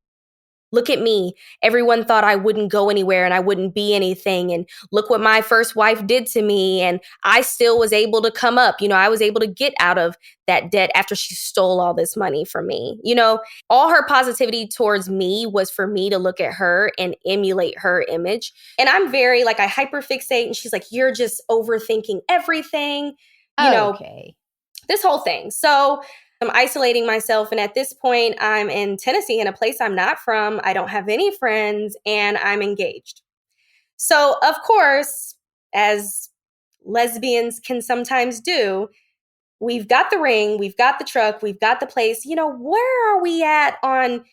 Look at me. Everyone thought I wouldn't go anywhere and I wouldn't be anything. And look what my first wife did to me. And I still was able to come up. You know, I was able to get out of that debt after she stole all this money from me. You know, all her positivity towards me was for me to look at her and emulate her image. And I'm very like, I hyperfixate. And she's like, you're just overthinking everything. You know, this whole thing. So I'm isolating myself. And at this point, I'm in Tennessee, in a place I'm not from. I don't have any friends and I'm engaged. So, of course, as lesbians can sometimes do, we've got the ring, we've got the truck, we've got the place. You know, where are we at on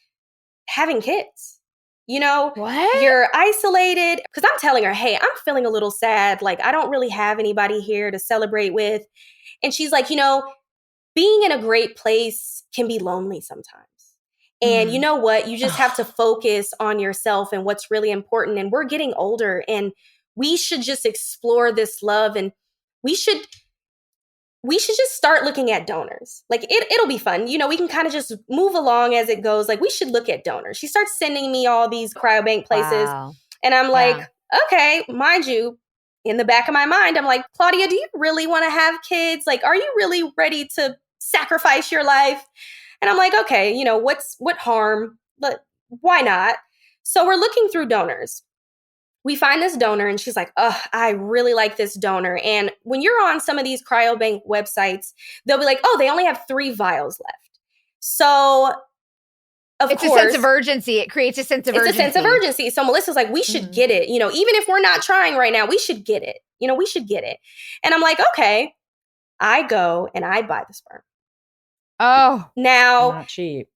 having kids? You know, what? You're isolated. Because I'm telling her, hey, I'm feeling a little sad. Like, I don't really have anybody here to celebrate with. And she's like, you know, being in a great place can be lonely sometimes. And you know what? You just have to focus on yourself and what's really important. And we're getting older and we should just explore this love. And we should just start looking at donors. Like it'll be fun. You know, we can kind of just move along as it goes. Like we should look at donors. She starts sending me all these cryobank places. Wow. And I'm like, okay, mind you, in the back of my mind, I'm like, Claudia, do you really want to have kids? Like, are you really ready to sacrifice your life? And I'm like, okay, you know, what harm? But why not? So we're looking through donors. We find this donor and she's like, oh, I really like this donor. And when you're on some of these cryobank websites, they'll be like, oh, they only have 3 vials left. So it's a sense of urgency. It creates a sense of urgency. It's a sense of urgency. So Melissa's like, we should get it. You know, even if we're not trying right now, we should get it. You know, we should get it. And I'm like, okay. I go and I buy the sperm. Oh, now not cheap.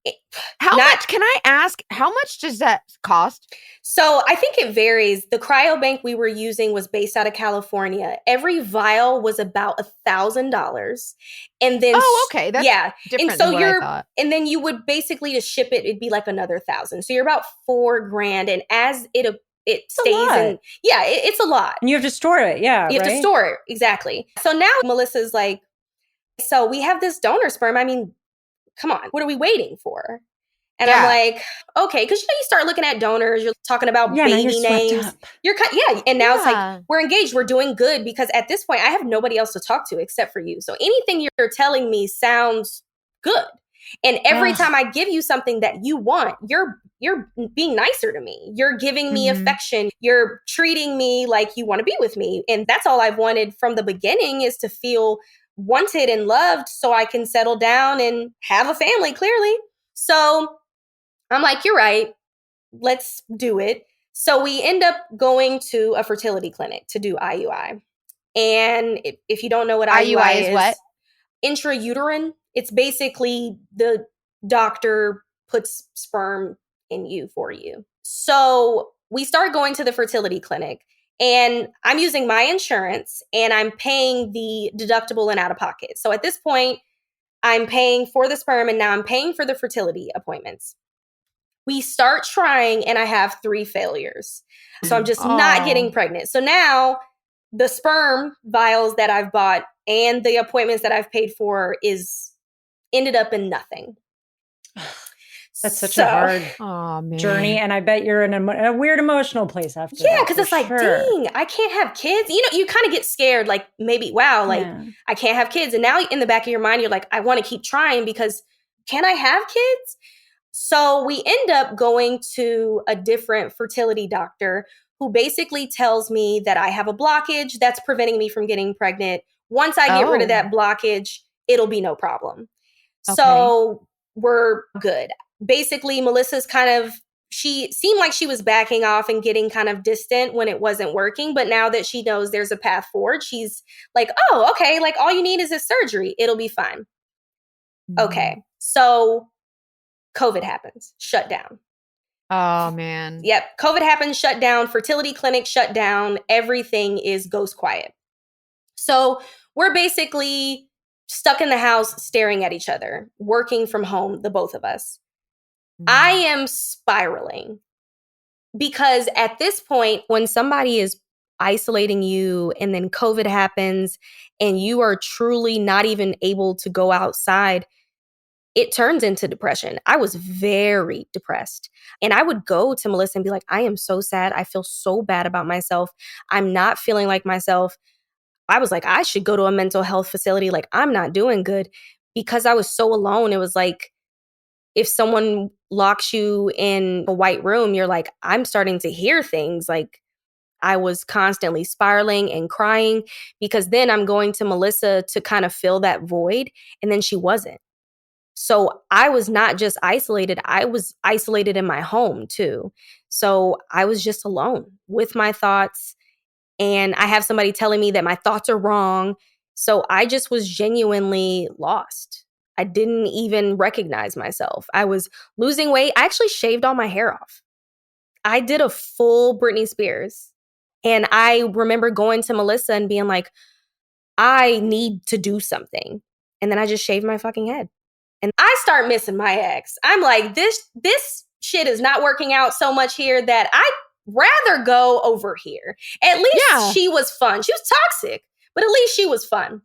How much? Can I ask? How much does that cost? So I think it varies. The cryobank we were using was based out of California. Every vial was about $1,000, and then okay, that's different. And so than what I thought. And then you would basically to ship it, it'd be like another $1,000. So you're about $4,000, and as it stays in, it's a lot, and you have to store it. Yeah, you have to store it exactly. So now Melissa's like, so we have this donor sperm. I mean, come on, what are we waiting for? And I'm like, okay, because you start looking at donors, you're talking about baby names. And now it's like, we're engaged, we're doing good, because at this point, I have nobody else to talk to except for you. So anything you're telling me sounds good. And every time I give you something that you want, you're being nicer to me. You're giving me affection. You're treating me like you want to be with me. And that's all I've wanted from the beginning, is to feel wanted and loved so I can settle down and have a family, clearly. So I'm like, you're right. Let's do it. So we end up going to a fertility clinic to do IUI. And if you don't know what IUI is, what? Intrauterine. It's basically the doctor puts sperm in you for you. So we start going to the fertility clinic. And I'm using my insurance and I'm paying the deductible and out of pocket. So at this point, I'm paying for the sperm and now I'm paying for the fertility appointments. We start trying and I have 3 failures. So I'm just not getting pregnant. So now the sperm vials that I've bought and the appointments that I've paid for ended up in nothing. That's such a hard journey. And I bet you're in a weird emotional place after that. Yeah, because it's like, dang, I can't have kids. You know, you kind of get scared, like maybe, wow, like I can't have kids. And now in the back of your mind, you're like, I want to keep trying because can I have kids? So we end up going to a different fertility doctor who basically tells me that I have a blockage that's preventing me from getting pregnant. Once I get rid of that blockage, it'll be no problem. Okay. So we're good. Basically, Melissa's she seemed like she was backing off and getting kind of distant when it wasn't working. But now that she knows there's a path forward, she's like, oh, okay, like all you need is a surgery. It'll be fine. Okay. So COVID happens, shut down. Oh, man. Yep. COVID happens, shut down, fertility clinic shut down. Everything is ghost quiet. So we're basically stuck in the house staring at each other, working from home, the both of us. I am spiraling because at this point, when somebody is isolating you, and then COVID happens and you are truly not even able to go outside, it turns into depression. I was very depressed. And I would go to Melissa and be like, I am so sad. I feel so bad about myself. I'm not feeling like myself. I was like, I should go to a mental health facility. Like, I'm not doing good, because I was so alone. It was like, if someone locks you in a white room, you're like, I'm starting to hear things. Like, I was constantly spiraling and crying, because then I'm going to Melissa to kind of fill that void. And then she wasn't. So I was not just isolated, I was isolated in my home too. So I was just alone with my thoughts, and I have somebody telling me that my thoughts are wrong. So I just was genuinely lost. I didn't even recognize myself. I was losing weight. I actually shaved all my hair off. I did a full Britney Spears. And I remember going to Melissa and being like, I need to do something. And then I just shaved my fucking head. And I start missing my ex. I'm like, this shit is not working out so much here that I'd rather go over here. At least she was fun. She was toxic, but at least she was fun.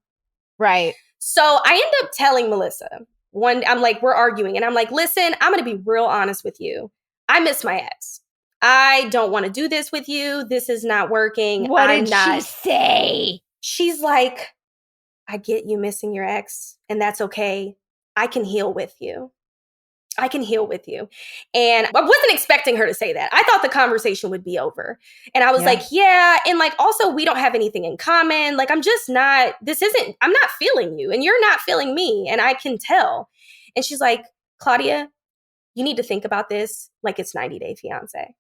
Right. So I end up telling Melissa I'm like, we're arguing. And I'm like, listen, I'm going to be real honest with you. I miss my ex. I don't want to do this with you. This is not working. What did she say? She's like, I get you missing your ex, and that's okay. I can heal with you. I can heal with you. And I wasn't expecting her to say that. I thought the conversation would be over. And I was like, yeah. And like, also, we don't have anything in common. Like, I'm not feeling you, and you're not feeling me. And I can tell. And she's like, Claudia, you need to think about this like it's 90 Day Fiance.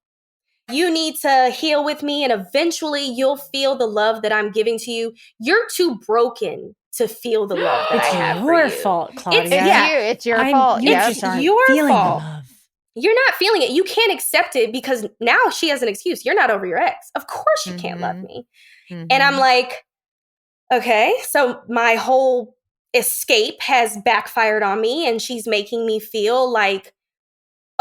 You need to heal with me, and eventually you'll feel the love that I'm giving to you. You're too broken to feel the love that I have for you. It's your fault, Claudia. It's your fault. It's your fault. You're not feeling it. You can't accept it, because now she has an excuse. You're not over your ex. Of course you can't love me. And I'm like, okay, so my whole escape has backfired on me, and she's making me feel like,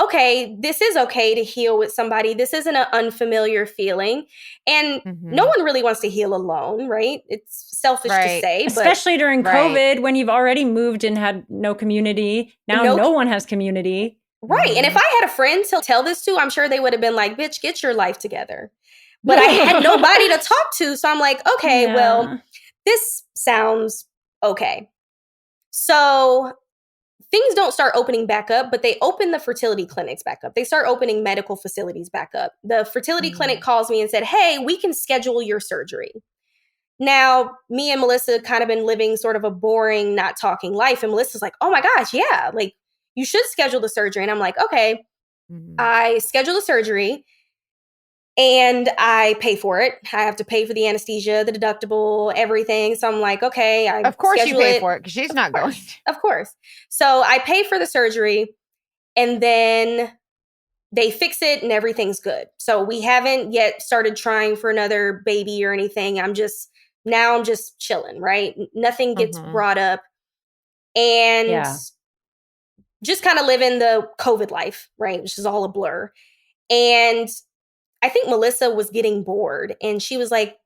okay, this is okay to heal with somebody. This isn't an unfamiliar feeling. And no one really wants to heal alone, right? It's selfish to say. Especially during COVID, when you've already moved and had no community. Now no one has community. Right. And if I had a friend to tell this to, I'm sure they would have been like, bitch, get your life together. But I had nobody to talk to. So I'm like, okay, well, this sounds okay. So things don't start opening back up, but they open the fertility clinics back up. They start opening medical facilities back up. The fertility clinic calls me and said, hey, we can schedule your surgery. Now, me and Melissa kind of been living sort of a boring, not talking life. And Melissa's like, oh my gosh, yeah, like you should schedule the surgery. And I'm like, okay, I schedule the surgery and I pay for it. I have to pay for the anesthesia, the deductible, everything. So I'm like, okay. Of course you pay for it, because she's not going. Of course. So I pay for the surgery, and then they fix it and everything's good. So we haven't yet started trying for another baby or anything. I'm just chilling, right? Nothing gets brought up. And just kind of living the COVID life, right? Which is all a blur. And I think Melissa was getting bored, and she was like,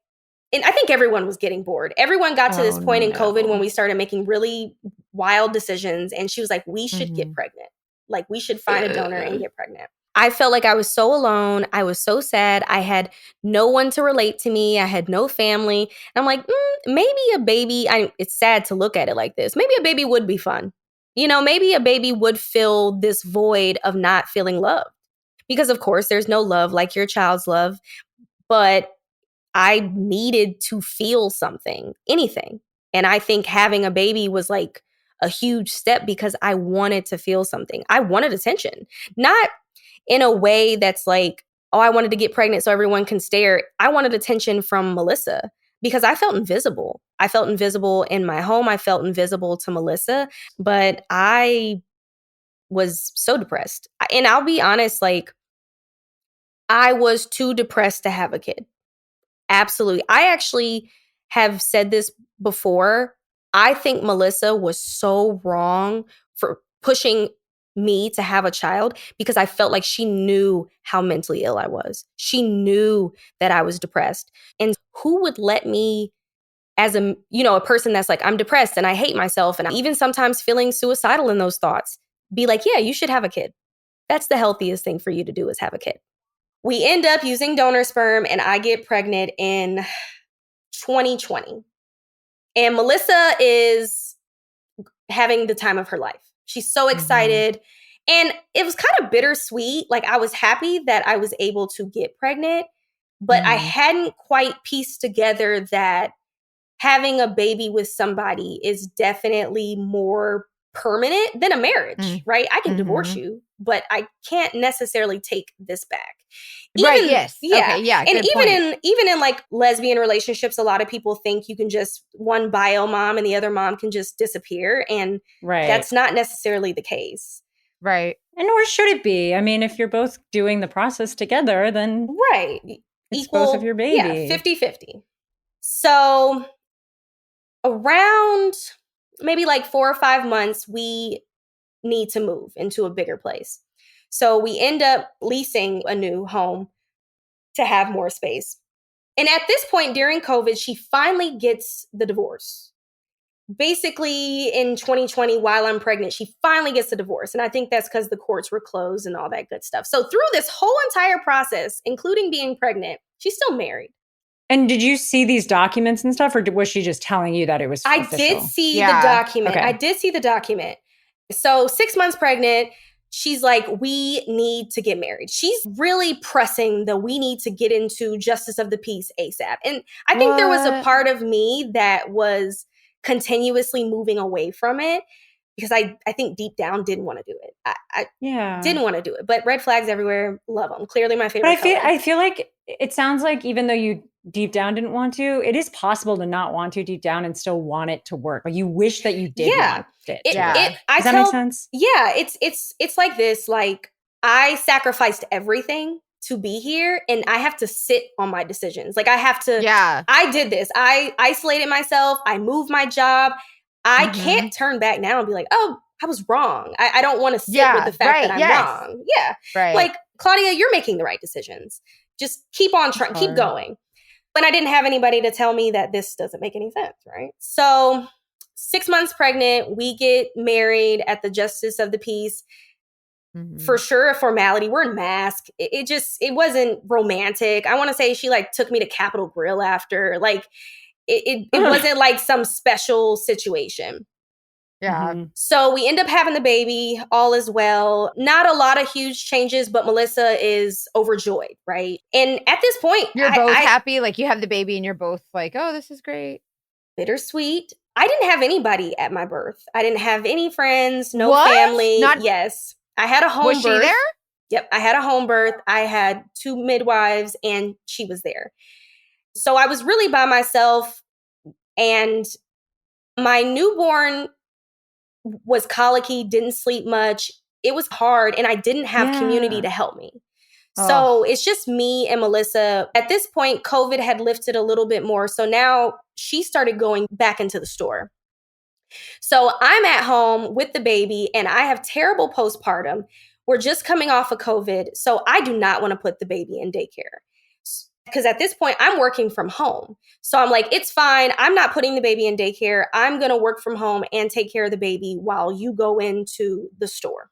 and I think everyone was getting bored. Everyone got to this point in COVID when we started making really wild decisions. And she was like, we should get pregnant. Like, we should find a donor and get pregnant. I felt like I was so alone. I was so sad. I had no one to relate to me. I had no family. And I'm like, maybe a baby, it's sad to look at it like this. Maybe a baby would be fun. You know, maybe a baby would fill this void of not feeling loved. Because, of course, there's no love like your child's love. But I needed to feel something, anything. And I think having a baby was like a huge step, because I wanted to feel something. I wanted attention. Not in a way that's like, oh, I wanted to get pregnant so everyone can stare. I wanted attention from Melissa, because I felt invisible. I felt invisible in my home. I felt invisible to Melissa. But I was so depressed. And I'll be honest, like, I was too depressed to have a kid. Absolutely. I actually have said this before. I think Melissa was so wrong for pushing me to have a child because I felt like she knew how mentally ill I was. She knew that I was depressed. And who would let me, as a person that's like, I'm depressed and I hate myself and I'm even sometimes feeling suicidal in those thoughts, be like, yeah, you should have a kid. That's the healthiest thing for you to do is have a kid. We end up using donor sperm and I get pregnant in 2020. And Melissa is having the time of her life. She's so excited. And it was kind of bittersweet. Like I was happy that I was able to get pregnant, but I hadn't quite pieced together that having a baby with somebody is definitely more permanent than a marriage, right? I can divorce you, but I can't necessarily take this back. Right, yes. Yeah. Okay, yeah, And good point. even in like lesbian relationships, a lot of people think you can just one bio mom and the other mom can just disappear. And that's not necessarily the case. Right. And nor should it be. I mean, if you're both doing the process together, then right. It's Equal, both of your baby. Yeah, 50-50. So around maybe like 4 or 5 months, we need to move into a bigger place. So we end up leasing a new home to have more space. And at this point during COVID, she finally gets the divorce. Basically in 2020, while I'm pregnant, she finally gets the divorce. And I think that's because the courts were closed and all that good stuff. So through this whole entire process, including being pregnant, she's still married. And did you see these documents and stuff, or was she just telling you that it was official? I did see the document. Okay. I did see the document. So 6 months pregnant, she's like, we need to get married. She's really pressing the we need to get into justice of the peace ASAP. And I think there was a part of me that was continuously moving away from it because I think deep down didn't want to do it. I didn't want to do it. But red flags everywhere, love them. Clearly my favorite color. I feel like it sounds like even though you deep down didn't want to, it is possible to not want to deep down and still want it to work. Like you wish that you did want it to work. Does that make sense? Yeah, it's like this. Like I sacrificed everything to be here and I have to sit on my decisions. Like I have to, I did this. I isolated myself. I moved my job. I can't turn back now and be like, oh, I was wrong. I don't want to sit with the fact that I'm wrong. Yeah. Right. Like Claudia, you're making the right decisions. Just keep on trying, keep going. But I didn't have anybody to tell me that this doesn't make any sense, right? So 6 months pregnant, we get married at the Justice of the Peace. For sure, a formality. We're in mask. It wasn't romantic. I want to say she like took me to Capitol Grill after. Like it wasn't like some special situation. Yeah. So we end up having the baby, all is well. Not a lot of huge changes, but Melissa is overjoyed, right? And at this point, you're both happy. Like you have the baby and you're both like, oh, this is great. Bittersweet. I didn't have anybody at my birth. I didn't have any friends, no family. Yes. I had a home birth. Was she there? Yep. I had a home birth. I had 2 midwives and she was there. So I was really by myself and my newborn was colicky, didn't sleep much. It was hard and I didn't have community to help me. So it's just me and Melissa. At this point, COVID had lifted a little bit more. So now she started going back into the store. So I'm at home with the baby and I have terrible postpartum. We're just coming off of COVID. So I do not want to put the baby in daycare. Because at this point, I'm working from home. So I'm like, it's fine. I'm not putting the baby in daycare. I'm going to work from home and take care of the baby while you go into the store.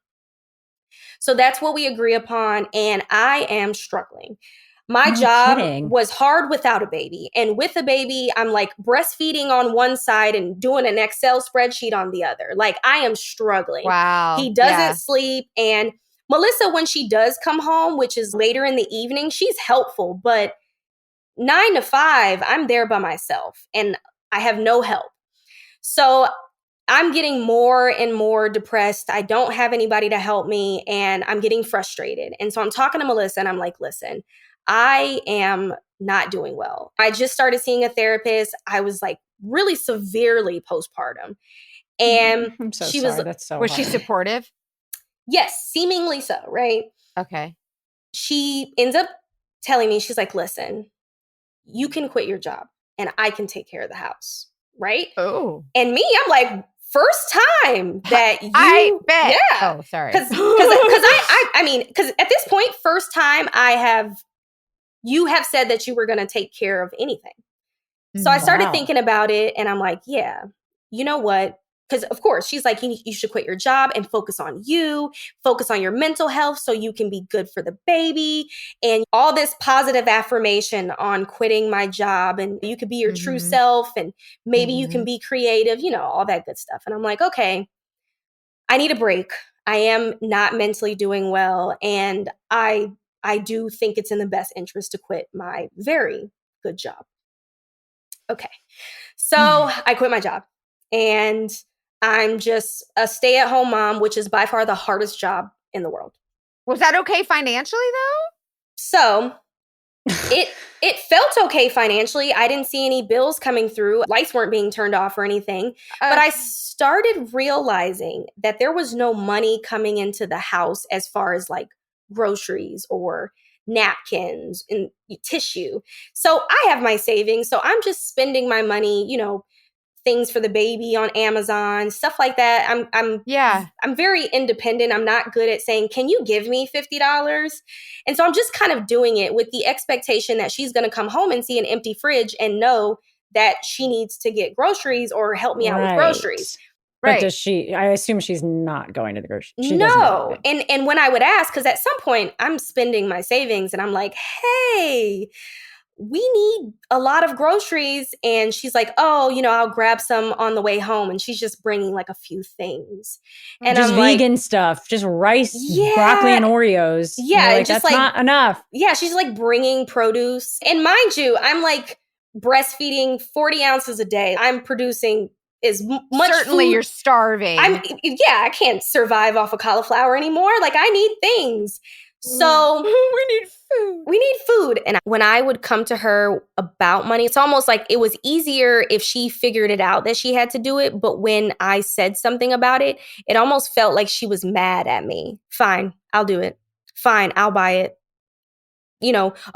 So that's what we agree upon. And I am struggling. My job was hard without a baby. And with a baby, I'm like breastfeeding on one side and doing an Excel spreadsheet on the other. Like I am struggling. Wow. He doesn't sleep. And Melissa, when she does come home, which is later in the evening, she's helpful. But 9 to 5, I'm there by myself and I have no help. So I'm getting more and more depressed. I don't have anybody to help me and I'm getting frustrated. And so I'm talking to Melissa and I'm like, listen, I am not doing well. I just started seeing a therapist. I was like really severely postpartum. And I'm so sorry. That's so hard. Was she supportive? Yes, seemingly so, right? Okay. She ends up telling me, she's like, listen, you can quit your job and I can take care of the house, right? Oh. And me, I'm like, first time that you, I bet. yeah. Oh, sorry. Because I mean, because at this point, first time you have said that you were going to take care of anything. So I started thinking about it and I'm like, yeah, you know what? Because of course, she's like, you should quit your job and focus on you, focus on your mental health so you can be good for the baby. And all this positive affirmation on quitting my job and you could be your true self and maybe you can be creative, all that good stuff. And I'm like, okay, I need a break. I am not mentally doing well. And I do think it's in the best interest to quit my very good job. Okay. So I quit my job and I'm just a stay-at-home mom, which is by far the hardest job in the world. Was that okay financially though? So it felt okay financially. I didn't see any bills coming through. Lights weren't being turned off or anything. But I started realizing that there was no money coming into the house as far as like groceries or napkins and tissue. So I have my savings. So I'm just spending my money, things for the baby on Amazon, stuff like that. I'm very independent. I'm not good at saying, can you give me $50? And so I'm just kind of doing it with the expectation that she's going to come home and see an empty fridge and know that she needs to get groceries or help me out with groceries. But does she, I assume she's not going to the grocery. No. And when I would ask, because at some point I'm spending my savings and I'm like, hey, we need a lot of groceries. And she's like, oh, I'll grab some on the way home. And she's just bringing like a few things. And just I'm vegan like, stuff, just rice, broccoli, and Oreos. Yeah. Like, that's not enough. Yeah. She's like bringing produce. And mind you, I'm like breastfeeding 40 ounces a day. I'm producing as much Certainly food. You're starving. I can't survive off of cauliflower anymore. Like I need things. So we need food. And when I would come to her about money, it's almost like it was easier if she figured it out that she had to do it. But when I said something about it, it almost felt like she was mad at me. Fine, I'll do it. Fine, I'll buy it.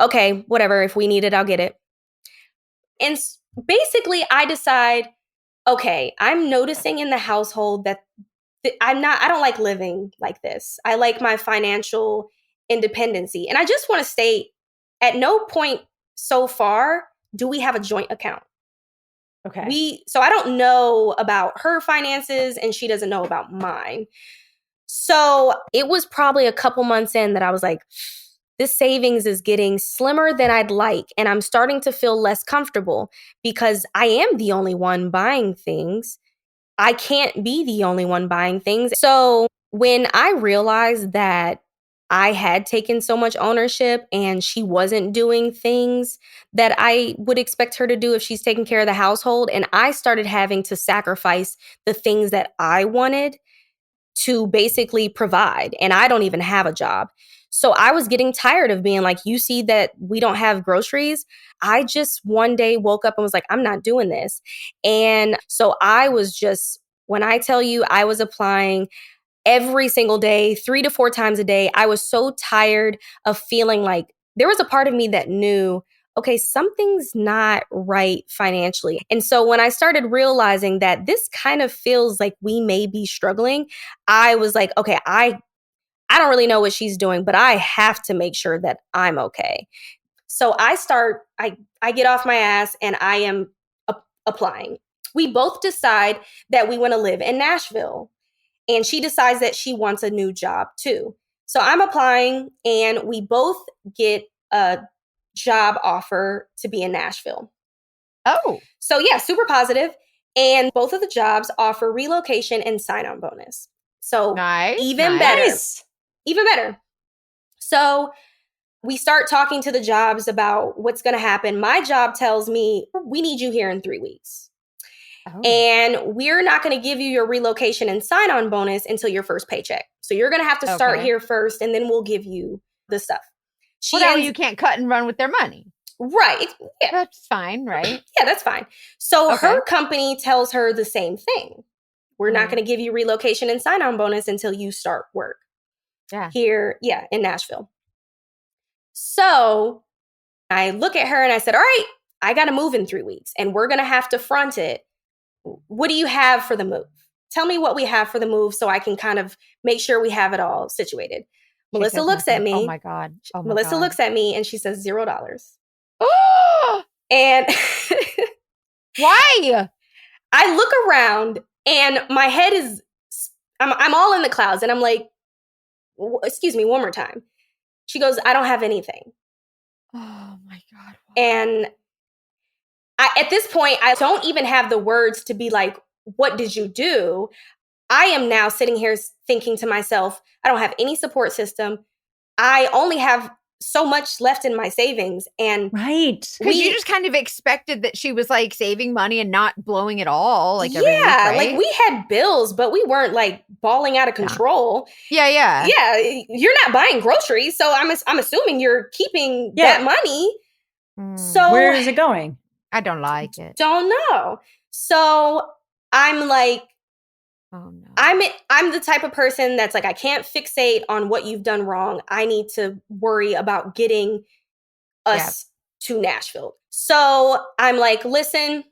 Okay, whatever. If we need it, I'll get it. And basically I decide, okay, I'm noticing in the household that I don't like living like this. I like my financial independency. And I just want to state, at no point so far do we have a joint account. Okay. So I don't know about her finances and she doesn't know about mine. So it was probably a couple months in that I was like, this savings is getting slimmer than I'd like. And I'm starting to feel less comfortable because I am the only one buying things. I can't be the only one buying things. So when I realized that I had taken so much ownership and she wasn't doing things that I would expect her to do if she's taking care of the household, and I started having to sacrifice the things that I wanted to basically provide, and I don't even have a job. So I was getting tired of being like, you see that we don't have groceries. I just one day woke up and was like, I'm not doing this. And so I was just, when I tell you I was applying every single day, 3 to 4 times a day, I was so tired of feeling like there was a part of me that knew, okay, something's not right financially. And so when I started realizing that this kind of feels like we may be struggling, I was like, okay, I don't really know what she's doing, but I have to make sure that I'm okay. So I get off my ass and I am applying. We both decide that we want to live in Nashville, and she decides that she wants a new job too. So I'm applying and we both get a job offer to be in Nashville. Oh. So yeah, super positive. And both of the jobs offer relocation and sign-on bonus. So even better. Even better. So we start talking to the jobs about what's going to happen. My job tells me, we need you here in 3 weeks. Oh. And we're not going to give you your relocation and sign-on bonus until your first paycheck. So you're going to have to start here first, and then we'll give you the stuff. You can't cut and run with their money. Right. Yeah. That's fine, right? Yeah, that's fine. So her company tells her the same thing. We're not going to give you relocation and sign-on bonus until you start work. Yeah. Here, in Nashville. So I look at her and I said, all right, I got to move in 3 weeks and we're going to have to front it. What do you have for the move? tell me what we have for the move so I can kind of make sure we have it all situated. She Melissa says looks at nothing. me. Oh my God. Oh my Melissa God. looks at me and she says $0. Oh, And why? I look around and my head is, I'm all in the clouds and I'm like, excuse me, one more time. She goes, I don't have anything. Oh my God. And at this point, I don't even have the words to be like, what did you do? I am now sitting here thinking to myself, I don't have any support system. I only have so much left in my savings. And Right. Because you just kind of expected that she was like saving money and not blowing it all like every week, yeah, right? like we had bills, but we weren't like balling out of control. Yeah. Yeah, you're not buying groceries, so I'm assuming you're keeping that money. So where is it going? I don't like it. Don't know. So I'm like, Oh no. I'm the type of person that's like, I can't fixate on what you've done wrong. I need to worry about getting us to Nashville. So I'm like, listen,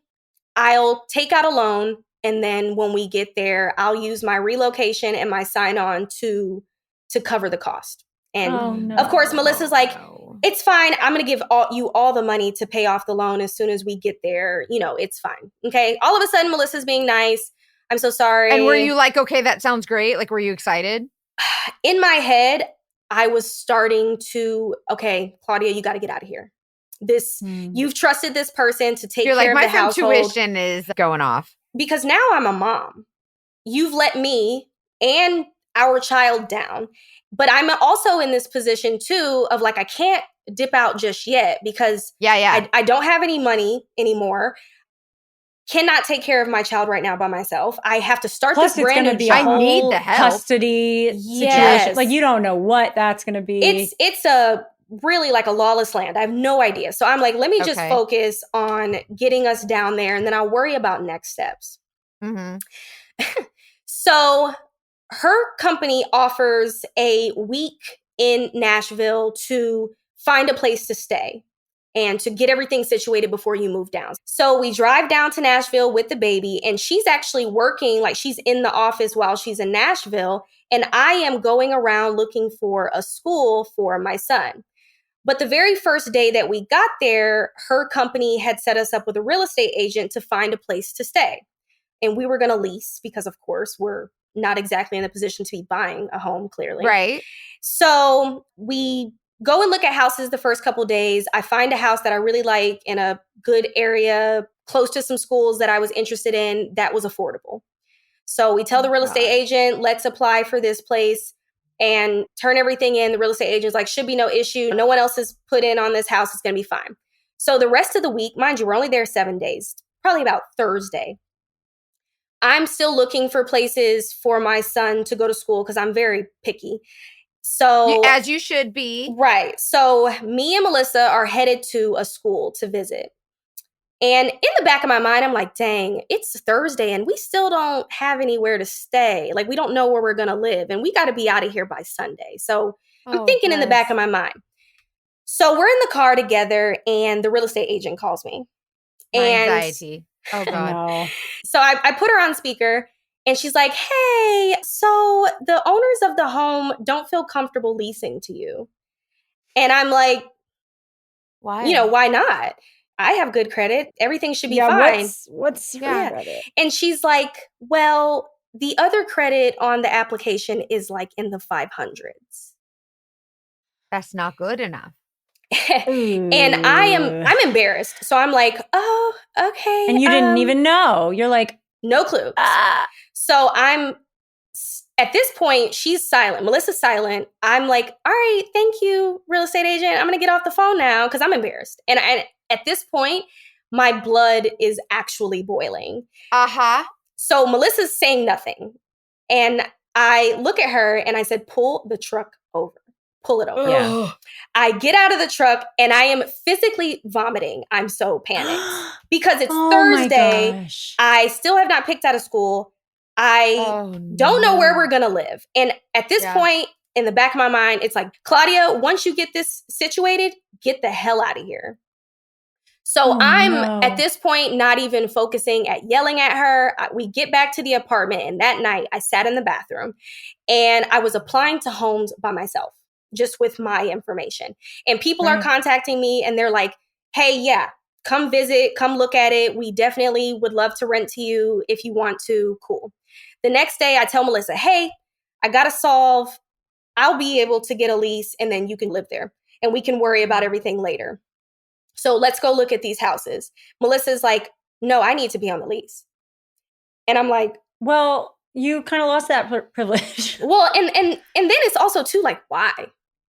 I'll take out a loan. And then when we get there, I'll use my relocation and my sign-on to cover the cost. And of course, Melissa's like, it's fine. I'm going to give you all the money to pay off the loan as soon as we get there. You know, it's fine. Okay. All of a sudden, Melissa's being nice. I'm so sorry. And were you like, okay, that sounds great? Like, were you excited? In my head, I was starting to, okay, Claudia, you got to get out of here. You've trusted this person to take care of the household. My tuition is going off. Because now I'm a mom. You've let me and our child down. But I'm also in this position too of like, I can't dip out just yet because I don't have any money anymore. Cannot take care of my child right now by myself. I have to start this brand new job. I need the help. Custody situation. Like you don't know what that's going to be. It's a really like a lawless land. I have no idea. So I'm like, let me just focus on getting us down there and then I'll worry about next steps. Mm-hmm. So her company offers a week in Nashville to find a place to stay and to get everything situated before you move down. So we drive down to Nashville with the baby and she's actually working, like she's in the office while she's in Nashville. And I am going around looking for a school for my son. But the very first day that we got there, her company had set us up with a real estate agent to find a place to stay. And we were going to lease because, of course, we're not exactly in a position to be buying a home, clearly. Right. So we go and look at houses the first couple of days. I find a house that I really like in a good area, close to some schools that I was interested in that was affordable. So we tell the real estate agent, let's apply for this place and turn everything in. The real estate agent's like, should be no issue. No one else has put in on this house. It's going to be fine. So the rest of the week, mind you, we're only there 7 days, probably about Thursday. I'm still looking for places for my son to go to school because I'm very picky. So as you should be. Right. So me and Melissa are headed to a school to visit. And in the back of my mind, I'm like, dang, it's Thursday and we still don't have anywhere to stay. Like, we don't know where we're going to live and we got to be out of here by Sunday. So I'm thinking in the back of my mind. So we're in the car together and the real estate agent calls me. Anxiety. Oh, God. No. So I put her on speaker and she's like, hey, so the owners of the home don't feel comfortable leasing to you. And I'm like, why? You know, why not? I have good credit. Everything should be fine. What's your credit? And she's like, well, the other credit on the application is like in the 500s. That's not good enough. And I'm embarrassed. So I'm like, oh, okay. And you didn't even know. You're like, no clue. So at this point, she's silent. Melissa's silent. I'm like, all right, thank you, real estate agent. I'm going to get off the phone now because I'm embarrassed. And at this point, my blood is actually boiling. So Melissa's saying nothing. And I look at her and I said, pull the truck over. Pull it over. Yeah. I get out of the truck and I am physically vomiting. I'm so panicked because it's Thursday. I still have not picked out of school. I don't know where we're going to live. And at this point in the back of my mind, it's like, Claudia, once you get this situated, get the hell out of here. So Oh, I'm no. at this point not even focusing at yelling at her. We get back to the apartment, and that night I sat in the bathroom and I was applying to homes by myself, just with my information. And people are Right. contacting me and they're like, hey, yeah, come visit, come look at it. We definitely would love to rent to you if you want to. Cool. The next day I tell Melissa, hey, I got to solve. I'll be able to get a lease and then you can live there and we can worry about everything later. So let's go look at these houses. Melissa's like, no, I need to be on the lease. And I'm like, Well, you kind of lost that privilege. well, and then it's also too like, why?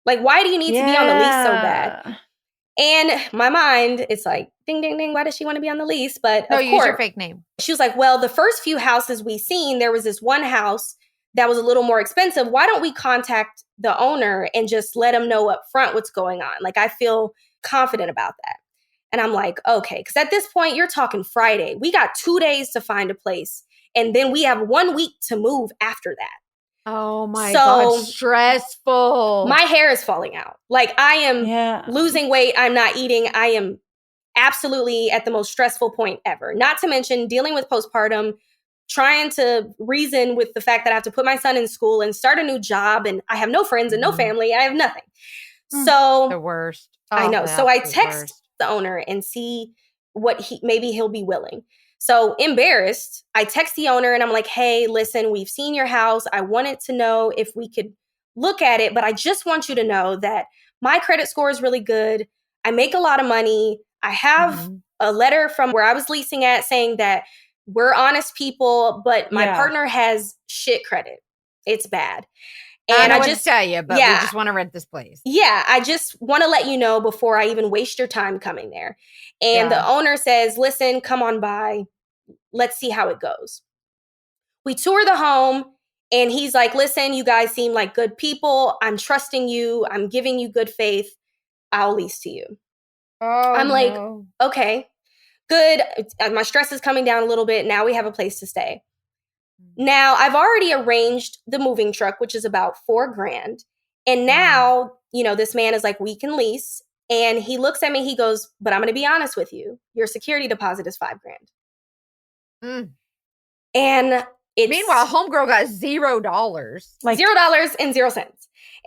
Like, why do you need to be on the lease so bad? And my mind, it's like, ding, ding, ding. Why does she want to be on the lease? But No, of use course, your fake name. she was like, well, the first few houses we seen, there was this one house that was a little more expensive. Why don't we contact the owner and just let him know up front what's going on? Like, I feel confident about that. And I'm like, okay, because at this point, you're talking Friday. We got 2 days to find a place. And then we have 1 week to move after that. Oh my So, God, stressful. My hair is falling out. Like, I am losing weight. I'm not eating. I am absolutely at the most stressful point ever. Not to mention dealing with postpartum, trying to reason with the fact that I have to put my son in school and start a new job. And I have no friends and no family. I have nothing. So the worst. I know. So I text the owner and see what maybe he'll be willing. So embarrassed, I text the owner and I'm like, hey, listen, we've seen your house. I wanted to know if we could look at it, but I just want you to know that my credit score is really good. I make a lot of money. I have a letter from where I was leasing at saying that we're honest people, but my partner has shit credit. It's bad. And I just tell you, but we just want to rent this place. Yeah, I just want to let you know before I even waste your time coming there. And the owner says, listen, come on by. Let's see how it goes. We tour the home and he's like, listen, you guys seem like good people. I'm trusting you. I'm giving you good faith. I'll lease to you. I'm like, okay, good. My stress is coming down a little bit. Now we have a place to stay. Now I've already arranged the moving truck, which is about $4,000. And now, this man is like, we can lease. And he looks at me, he goes, but I'm going to be honest with you. Your security deposit is $5,000. And meanwhile, homegirl got $0. Like $0.00.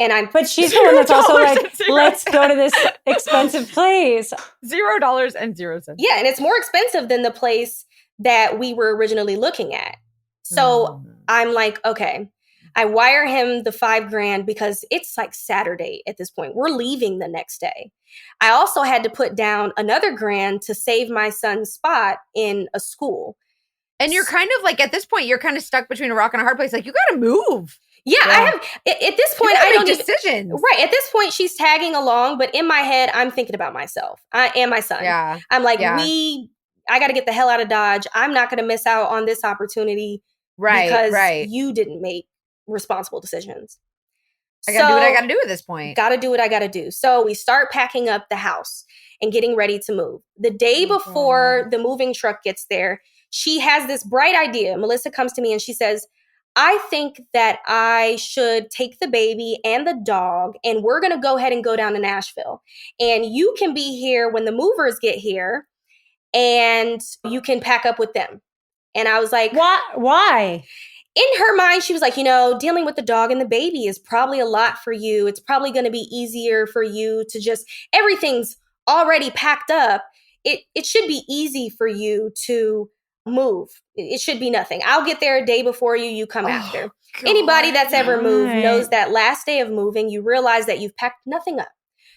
And but she's the one that's also like, let's go to this expensive place. $0.00. Yeah. And it's more expensive than the place that we were originally looking at. So I'm like, okay, I wire him the $5,000 because it's like Saturday at this point. We're leaving the next day. I also had to put down another $1,000 to save my son's spot in a school. And you're kind of like, at this point, you're kind of stuck between a rock and a hard place. Like, you got to move. Yeah, I have. At this point, I don't make decisions. Right. At this point, she's tagging along, but in my head, I'm thinking about myself. I am my son. Yeah. I'm like, I got to get the hell out of Dodge. I'm not going to miss out on this opportunity. Because you didn't make responsible decisions. I got to do what I got to do at this point. Got to do what I got to do. So we start packing up the house and getting ready to move. The day before the moving truck gets there, she has this bright idea. Melissa comes to me and she says, I think that I should take the baby and the dog and we're going to go ahead and go down to Nashville. And you can be here when the movers get here and you can pack up with them. And I was like, why? In her mind, she was like, dealing with the dog and the baby is probably a lot for you. It's probably going to be easier for you to everything's already packed up. It should be easy for you to move. It should be nothing. I'll get there a day before you. You come after. God. Anybody that's ever moved knows that last day of moving, you realize that you've packed nothing up.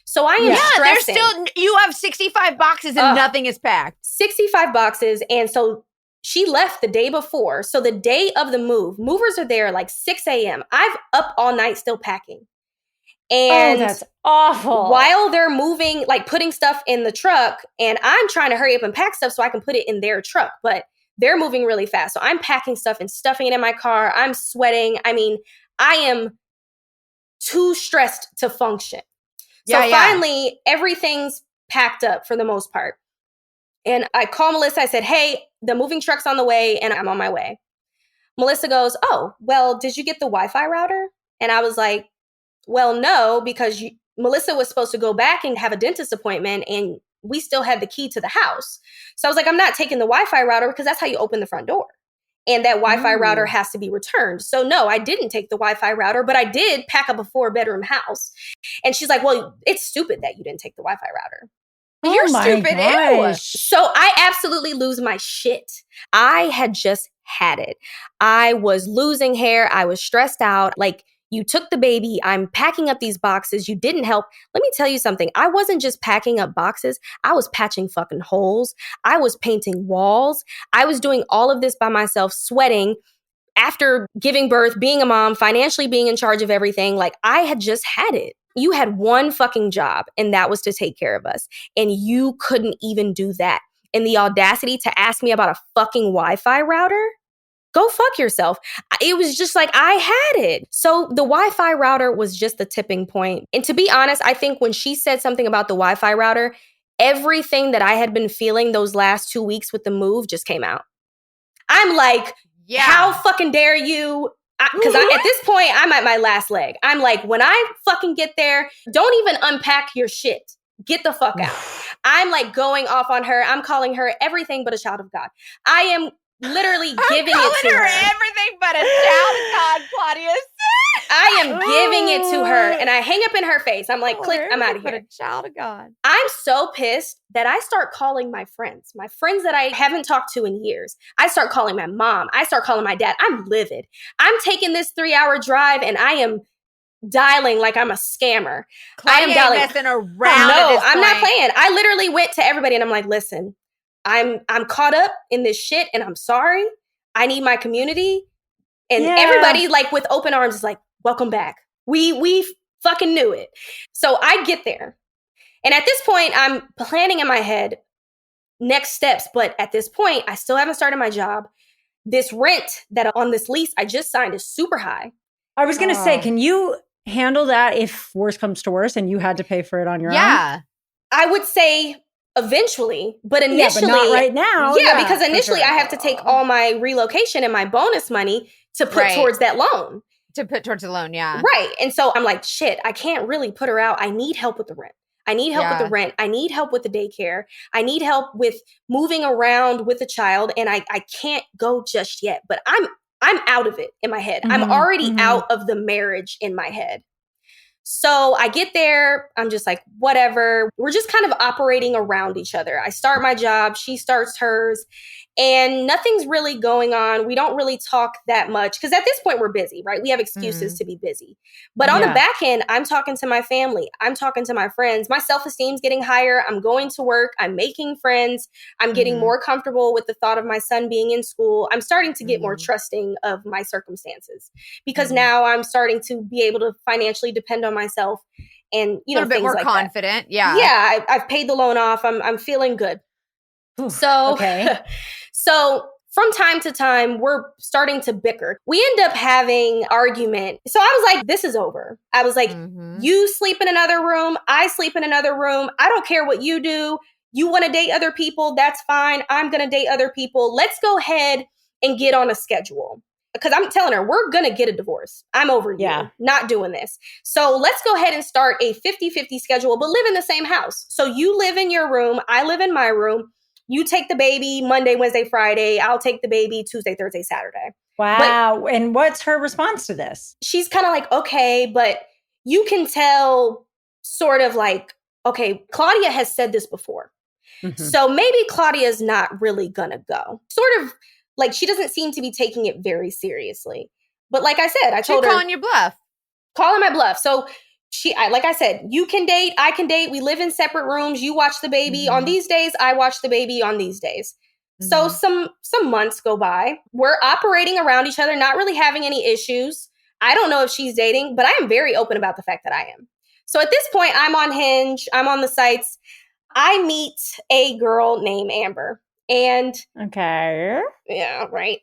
So I am stressing. You have 65 boxes and nothing is packed. 65 boxes. And so she left the day before. So the day of the move, movers are there like 6 a.m. I've up all night still packing. And that's awful. While they're moving, like putting stuff in the truck, and I'm trying to hurry up and pack stuff so I can put it in their truck, but they're moving really fast. So I'm packing stuff and stuffing it in my car. I'm sweating. I mean, I am too stressed to function. So finally, everything's packed up for the most part. And I call Melissa. I said, hey, the moving truck's on the way and I'm on my way. Melissa goes, oh, well, did you get the Wi-Fi router? And I was like, well, no, because Melissa was supposed to go back and have a dentist appointment and we still had the key to the house. So I was like, I'm not taking the Wi-Fi router because that's how you open the front door. And that Wi-Fi router has to be returned. So no, I didn't take the Wi-Fi router, but I did pack up a 4-bedroom house. And she's like, well, it's stupid that you didn't take the Wi-Fi router. You're stupid. Ew. So I absolutely lose my shit. I had just had it. I was losing hair. I was stressed out. Like, you took the baby. I'm packing up these boxes. You didn't help. Let me tell you something. I wasn't just packing up boxes. I was patching fucking holes. I was painting walls. I was doing all of this by myself, sweating after giving birth, being a mom, financially being in charge of everything. Like, I had just had it. You had one fucking job, and that was to take care of us. And you couldn't even do that. And the audacity to ask me about a fucking Wi-Fi router? Go fuck yourself. It was just like, I had it. So the Wi-Fi router was just the tipping point. And to be honest, I think when she said something about the Wi-Fi router, everything that I had been feeling those last 2 weeks with the move just came out. I'm like, how fucking dare you? Because at this point, I'm at my last leg. I'm like, when I fucking get there, don't even unpack your shit. Get the fuck out. I'm like going off on her. I'm calling her everything but a child of God. I am literally giving it to her. Everything but a child of God, Claudia. I am giving it to her, and I hang up in her face. I'm like, click, I'm out of here. But a child of God. I'm so pissed that I start calling my friends that I haven't talked to in years. I start calling my mom. I start calling my dad. I'm livid. I'm taking this 3-hour drive, and I am dialing like I'm a scammer. Claudia ain't messing around. No, I'm not playing. I literally went to everybody, and I'm like, listen, I'm caught up in this shit, and I'm sorry. I need my community. And everybody, like, with open arms is like, welcome back. We fucking knew it. So I get there. And at this point, I'm planning in my head next steps. But at this point, I still haven't started my job. This rent that on this lease I just signed is super high. I was going to say, can you handle that if worse comes to worse and you had to pay for it on your own? I would say eventually, but initially, but not right now. Because initially I have to take all my relocation and my bonus money to put towards that loan. To put towards the loan, Right. And so I'm like, shit, I can't really put her out. I need help with the rent. I need help with the rent. I need help with the daycare. I need help with moving around with the child. And I can't go just yet, but I'm out of it in my head. I'm already out of the marriage in my head. So I get there, I'm just like, whatever. We're just kind of operating around each other. I start my job, she starts hers, and nothing's really going on. We don't really talk that much because at this point we're busy, right? We have excuses to be busy. But on the back end, I'm talking to my family. I'm talking to my friends. My self-esteem's getting higher. I'm going to work. I'm making friends. I'm getting more comfortable with the thought of my son being in school. I'm starting to get more trusting of my circumstances because now I'm starting to be able to financially depend on myself and, you know, a little bit more like confident. That. Yeah. I've paid the loan off. I'm feeling good. So, so from time to time, we're starting to bicker. We end up having argument. So I was like, this is over. I was like, you sleep in another room. I sleep in another room. I don't care what you do. You want to date other people? That's fine. I'm going to date other people. Let's go ahead and get on a schedule. Because I'm telling her, we're going to get a divorce. I'm over you. Not doing this. So let's go ahead and start a 50-50 schedule, but live in the same house. So you live in your room. I live in my room. You take the baby Monday, Wednesday, Friday. I'll take the baby Tuesday, Thursday, Saturday. Wow. And what's her response to this? She's kind of like, okay, but you can tell sort of like, okay, Claudia has said this before. So maybe Claudia's not really gonna go. Sort of like she doesn't seem to be taking it very seriously. But like I said, I told her. Calling your bluff. Calling my bluff. So like I said, you can date, I can date. We live in separate rooms. You watch the baby on these days. I watch the baby on these days. So some months go by. We're operating around each other, not really having any issues. I don't know if she's dating, but I am very open about the fact that I am. So at this point, I'm on Hinge. I'm on the sites. I meet a girl named Amber. And yeah, right.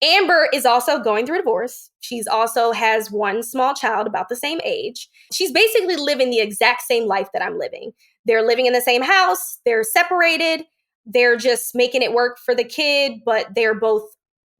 Amber is also going through a divorce. She's also has one small child about the same age. She's basically living the exact same life that I'm living. They're living in the same house. They're separated. They're just making it work for the kid, but they're both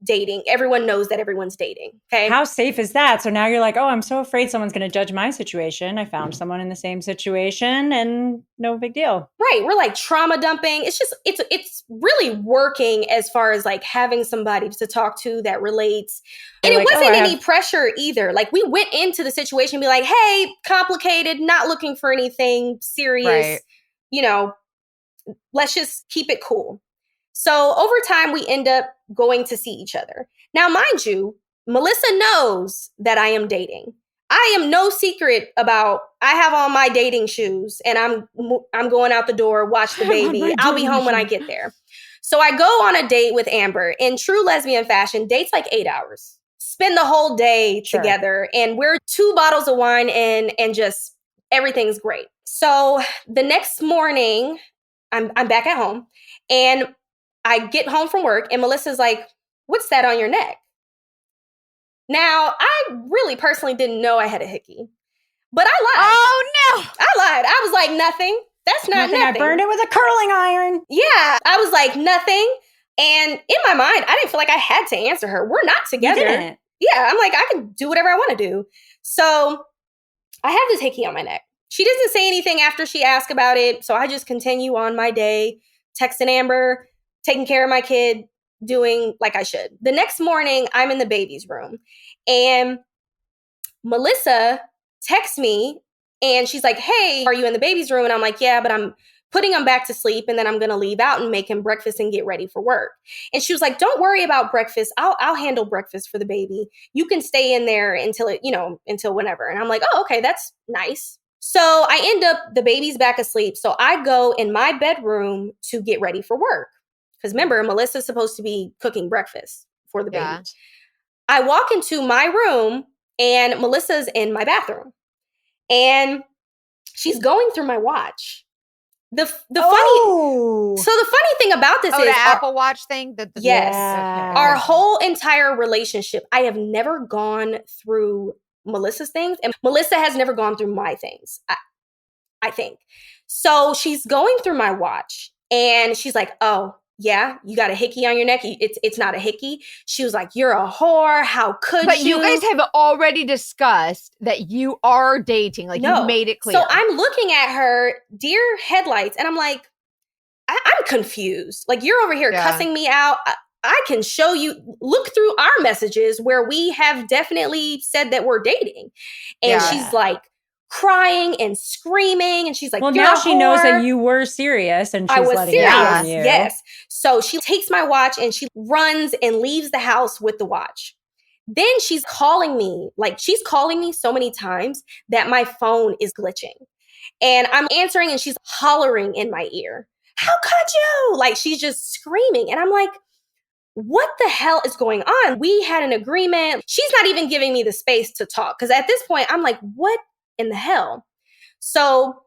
dating. Everyone knows that everyone's dating. Okay. How safe is that? So now you're like, oh, I'm so afraid someone's going to judge my situation. I found someone in the same situation and no big deal. Right. We're like trauma dumping. It's really working as far as like having somebody to talk to that relates. And it wasn't any pressure either. Like we went into the situation and be like, hey, complicated, not looking for anything serious, Right. you know, let's just keep it cool. So over time, we end up going to see each other. Now, mind you, Melissa knows that I am dating. I am no secret about, I have on my dating shoes and I'm going out the door, watch the baby. I'll be home when I get there. So I go on a date with Amber. In true lesbian fashion, date's like 8 hours. Spend the whole day together and we're 2 bottles of wine in and just everything's great. So the next morning, I'm back at home and I get home from work and Melissa's like, what's that on your neck? Now, I really personally didn't know I had a hickey, but I lied. Oh, no. I lied. I was like, nothing. That's not nothing. I burned it with a curling iron. Yeah, I was like, nothing. And in my mind, I didn't feel like I had to answer her. We're not together. You didn't. Yeah, I'm like, I can do whatever I want to do. So I have this hickey on my neck. She doesn't say anything after she asked about it. So I just continue on my day, texting Amber, taking care of my kid, doing like I should. The next morning, I'm in the baby's room and Melissa texts me and she's like, hey, are you in the baby's room? And I'm like, yeah, but I'm putting him back to sleep and then I'm going to leave out and make him breakfast and get ready for work. And she was like, don't worry about breakfast. I'll handle breakfast for the baby. You can stay in there until until whenever. And I'm like, oh, okay, that's nice. So I end up, the baby's back asleep. So I go in my bedroom to get ready for work. Because remember, Melissa's supposed to be cooking breakfast for the baby. Yeah. I walk into my room and Melissa's in my bathroom. And she's going through my watch. The funny thing about this is the Apple Watch thing. Yes, Okay. our whole entire relationship. I have never gone through Melissa's things, and Melissa has never gone through my things. I think so. She's going through my watch, and she's like, "Oh yeah, you got a hickey on your neck. It's not a hickey." She was like, "You're a whore. How could you?" But you guys have already discussed that you are dating. Like you made it clear. So I'm looking at her deer headlights and I'm like, I'm confused. Like you're over here cussing me out. I can show you, look through our messages where we have definitely said that we're dating. And she's like crying and screaming. And she's like, well, you're now a she whore. knows that you were serious and she's letting it out on you. Yes. So she takes my watch and she runs and leaves the house with the watch. Then she's calling me so many times that my phone is glitching. And I'm answering and she's hollering in my ear. How could you? Like she's just screaming. And I'm like, what the hell is going on? We had an agreement. She's not even giving me the space to talk. Because at this point, I'm like, what in the hell? So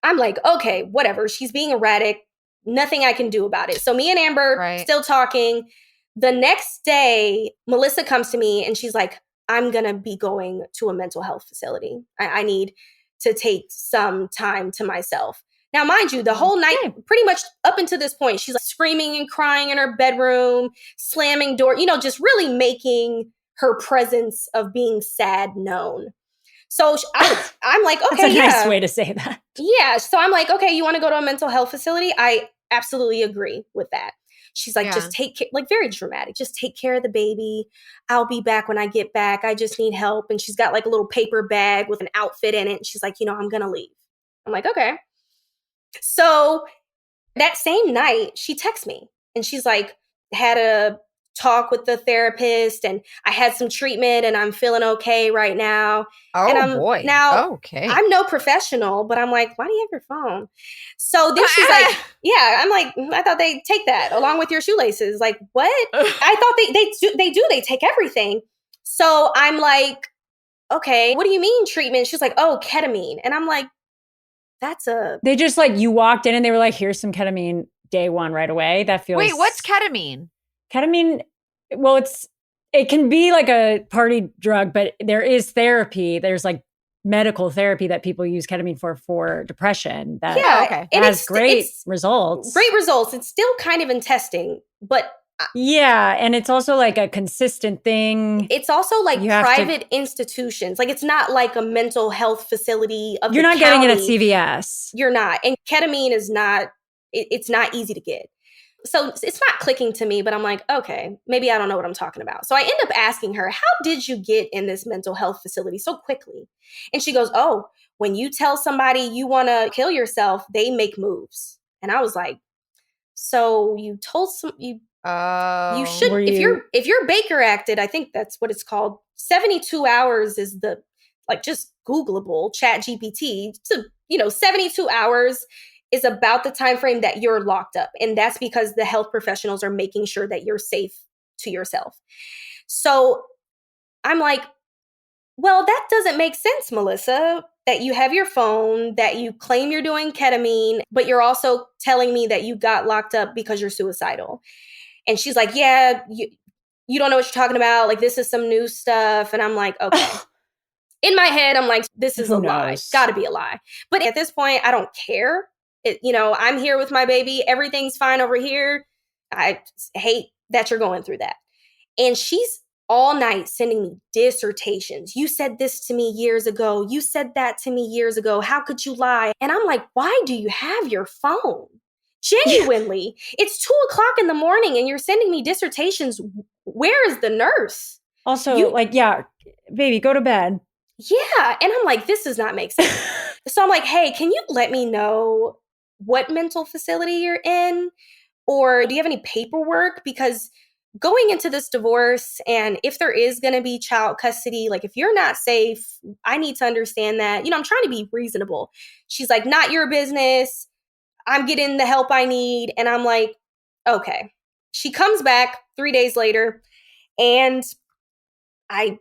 I'm like, okay, whatever. She's being erratic. Nothing I can do about it. So me and Amber still talking. The next day, Melissa comes to me and she's like, I'm going to be going to a mental health facility. I need to take some time to myself. Now, mind you, the whole night, pretty much up until this point, she's like screaming and crying in her bedroom, slamming door, just really making her presence of being sad known. So I'm like, okay, that's a nice way to say that. Yeah. So I'm like, okay, you want to go to a mental health facility? I absolutely agree with that. She's like, just take care, like very dramatic, just take care of the baby. I'll be back when I get back. I just need help. And she's got like a little paper bag with an outfit in it. And she's like, I'm going to leave. I'm like, okay. So that same night, she texts me and she's like, had a talk with the therapist and I had some treatment and I'm feeling okay right now. Oh, and boy. Now, okay. I'm no professional, but I'm like, why do you have your phone? So then she's like, I'm like, I thought they'd take that along with your shoelaces. Like, what? I thought they take everything. So I'm like, okay, what do you mean treatment? She's like, oh, ketamine. And I'm like, they just like, you walked in and they were like, here's some ketamine day one right away. That feels. Wait, what's ketamine? Ketamine, well, it can be like a party drug, but there is therapy. There's like medical therapy that people use ketamine for depression. That and has great results. Great results. It's still kind of in testing, but Yeah. And it's also like a consistent thing. It's also like You have to- private institutions. Like it's not like a mental health facility of You're the not getting it at county. CVS. You're not. And ketamine is not, it's not easy to get. So it's not clicking to me, but I'm like, okay, maybe I don't know what I'm talking about. So I end up asking her, how did you get in this mental health facility so quickly? And she goes, oh, when you tell somebody you want to kill yourself, they make moves. And I was like, so you told some, you should, if you're Baker acted, I think that's what it's called. 72 hours is the, like, just Googleable Chat GPT. So, 72 hours is about the time frame that you're locked up. And that's because the health professionals are making sure that you're safe to yourself. So I'm like, well, that doesn't make sense, Melissa, that you have your phone, that you claim you're doing ketamine, but you're also telling me that you got locked up because you're suicidal. And she's like, yeah, you don't know what you're talking about. Like, this is some new stuff. And I'm like, okay. In my head, I'm like, this is a lie. Gotta be a lie. But at this point, I don't care. I'm here with my baby. Everything's fine over here. I hate that you're going through that. And she's all night sending me dissertations. You said this to me years ago. You said that to me years ago. How could you lie? And I'm like, why do you have your phone? Genuinely, it's 2:00 in the morning and you're sending me dissertations. Where is the nurse? Also, yeah, baby, go to bed. Yeah. And I'm like, this does not make sense. So I'm like, hey, can you let me know what mental facility you're in? Or do you have any paperwork? Because going into this divorce, and if there is going to be child custody, like if you're not safe, I need to understand that. I'm trying to be reasonable. She's like, not your business. I'm getting the help I need. And I'm like, okay. She comes back 3 days later, and I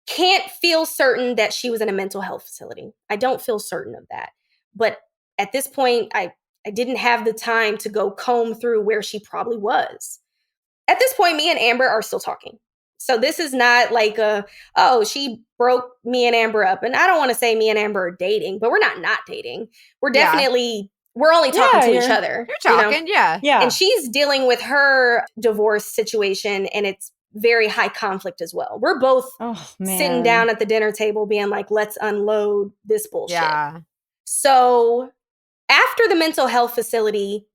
can't feel certain that she was in a mental health facility. I don't feel certain of that. But at this point, I didn't have the time to go comb through where she probably was. At this point, me and Amber are still talking. So this is not like she broke me and Amber up. And I don't want to say me and Amber are dating, but we're not dating. We're definitely, we're only talking to each other. You're talking, yeah. And she's dealing with her divorce situation, and it's very high conflict as well. We're both sitting down at the dinner table being like, let's unload this bullshit. Yeah. So after the mental health facility,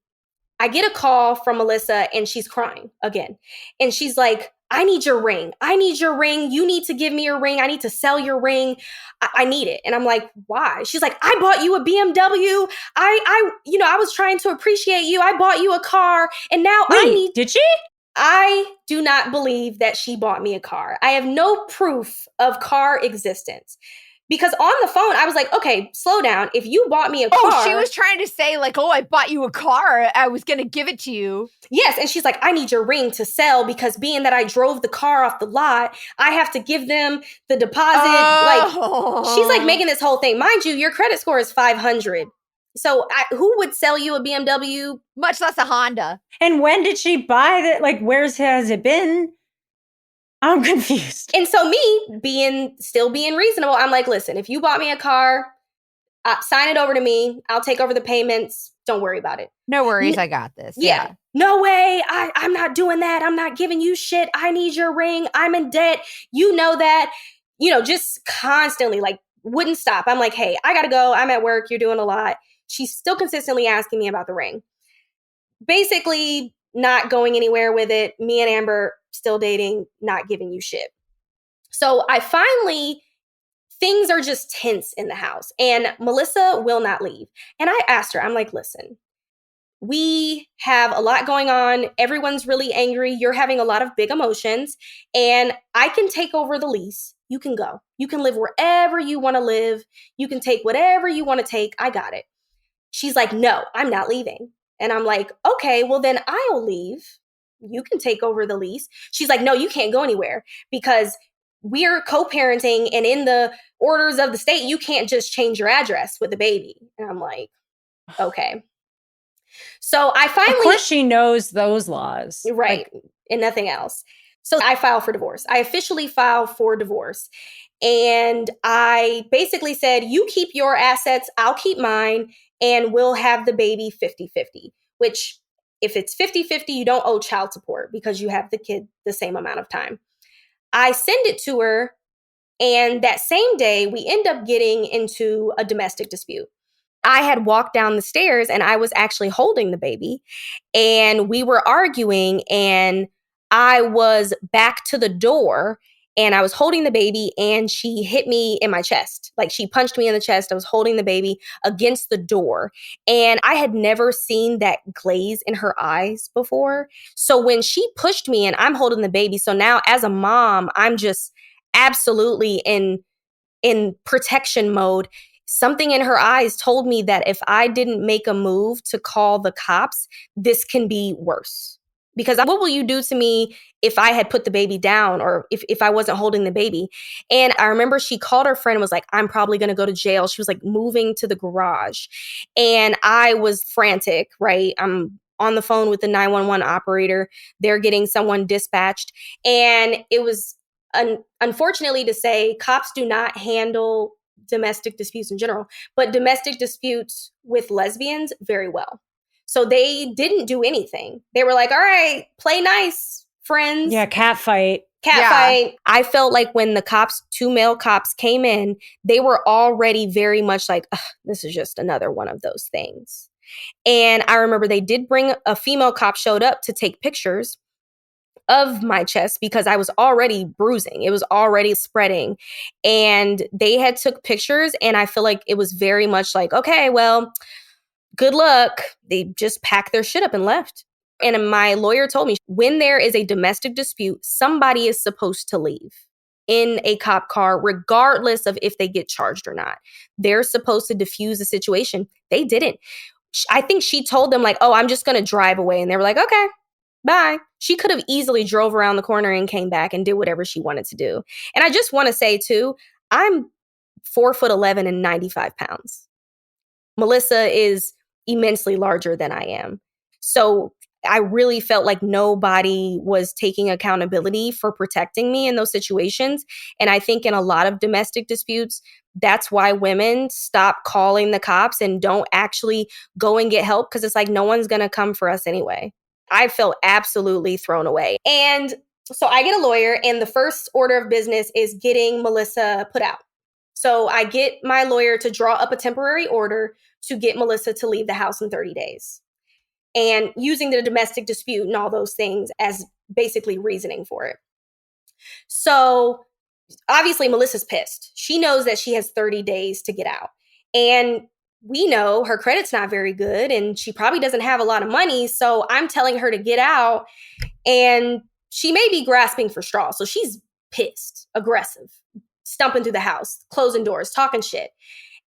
I get a call from Melissa, and she's crying again. And she's like, I need your ring. I need your ring. You need to give me your ring. I need to sell your ring. I need it. And I'm like, why? She's like, I bought you a BMW. I was trying to appreciate you. I bought you a car. And now Did she? I do not believe that she bought me a car. I have no proof of car existence. Because on the phone, I was like, okay, slow down. If you bought me a car. Oh, she was trying to say like, I bought you a car. I was going to give it to you. Yes. And she's like, I need your ring to sell because being that I drove the car off the lot, I have to give them the deposit. Like, she's like making this whole thing. Mind you, your credit score is 500. So who would sell you a BMW? Much less a Honda. And when did she buy that? Like, has it been? I'm confused. And so me still being reasonable, I'm like, listen, if you bought me a car, sign it over to me. I'll take over the payments. Don't worry about it. No worries. I got this. Yeah. No way. I'm not doing that. I'm not giving you shit. I need your ring. I'm in debt. You know that, just constantly like wouldn't stop. I'm like, hey, I got to go. I'm at work. You're doing a lot. She's still consistently asking me about the ring. Basically not going anywhere with it. Me and Amber still dating, not giving you shit. So things are just tense in the house, and Melissa will not leave. And I asked her, I'm like, listen, we have a lot going on. Everyone's really angry. You're having a lot of big emotions, and I can take over the lease. You can go. You can live wherever you want to live. You can take whatever you want to take. I got it. She's like, no, I'm not leaving. And I'm like, okay, well then I'll leave. You can take over the lease. She's like, no, you can't go anywhere because we're co-parenting, and in the orders of the state, you can't just change your address with the baby. And I'm like, okay. So I finally... Of course she knows those laws. Right. And nothing else. So I file for divorce. I officially file for divorce. And I basically said, you keep your assets, I'll keep mine, and we'll have the baby 50-50, which if it's 50-50, you don't owe child support because you have the kid the same amount of time. I send it to her, and that same day, we end up getting into a domestic dispute. I had walked down the stairs and I was actually holding the baby, and we were arguing, and I was back to the door and I was holding the baby, and she hit me in my chest. Like, she punched me in the chest. I was holding the baby against the door, and I had never seen that glaze in her eyes before. So when she pushed me and I'm holding the baby, so now as a mom, I'm just absolutely in protection mode. Something in her eyes told me that if I didn't make a move to call the cops, this can be worse. Because what will you do to me if I had put the baby down, or if I wasn't holding the baby? And I remember she called her friend and was like, I'm probably going to go to jail. She was like moving to the garage. And I was frantic, right? I'm on the phone with the 911 operator. They're getting someone dispatched. And it was, unfortunately to say, cops do not handle domestic disputes in general, but domestic disputes with lesbians very well. So they didn't do anything. They were like, all right, play nice, friends. Yeah, cat fight. Fight. I felt like when the cops, 2 male cops came in, they were already very much like, this is just another one of those things. And I remember they did bring a female cop, showed up to take pictures of my chest because I was already bruising. It was already spreading. And they had took pictures, and I feel like it was very much like, okay, well, good luck. They just packed their shit up and left. And my lawyer told me, when there is a domestic dispute, somebody is supposed to leave in a cop car, regardless of if they get charged or not. They're supposed to diffuse the situation. They didn't. I think she told them like, oh, I'm just going to drive away. And they were like, okay, bye. She could have easily drove around the corner and came back and did whatever she wanted to do. And I just want to say too, I'm 4'11" and 95 pounds. Melissa is immensely larger than I am. So I really felt like nobody was taking accountability for protecting me in those situations. And I think in a lot of domestic disputes, that's why women stop calling the cops and don't actually go and get help, because it's like, no one's going to come for us anyway. I felt absolutely thrown away. And so I get a lawyer, and the first order of business is getting Melissa put out. So I get my lawyer to draw up a temporary order to get Melissa to leave the house in 30 days. And using the domestic dispute and all those things as basically reasoning for it. So obviously Melissa's pissed. She knows that she has 30 days to get out. And we know her credit's not very good, and she probably doesn't have a lot of money. So I'm telling her to get out, and she may be grasping for straws. So she's pissed, aggressive, stumping through the house, closing doors, talking shit.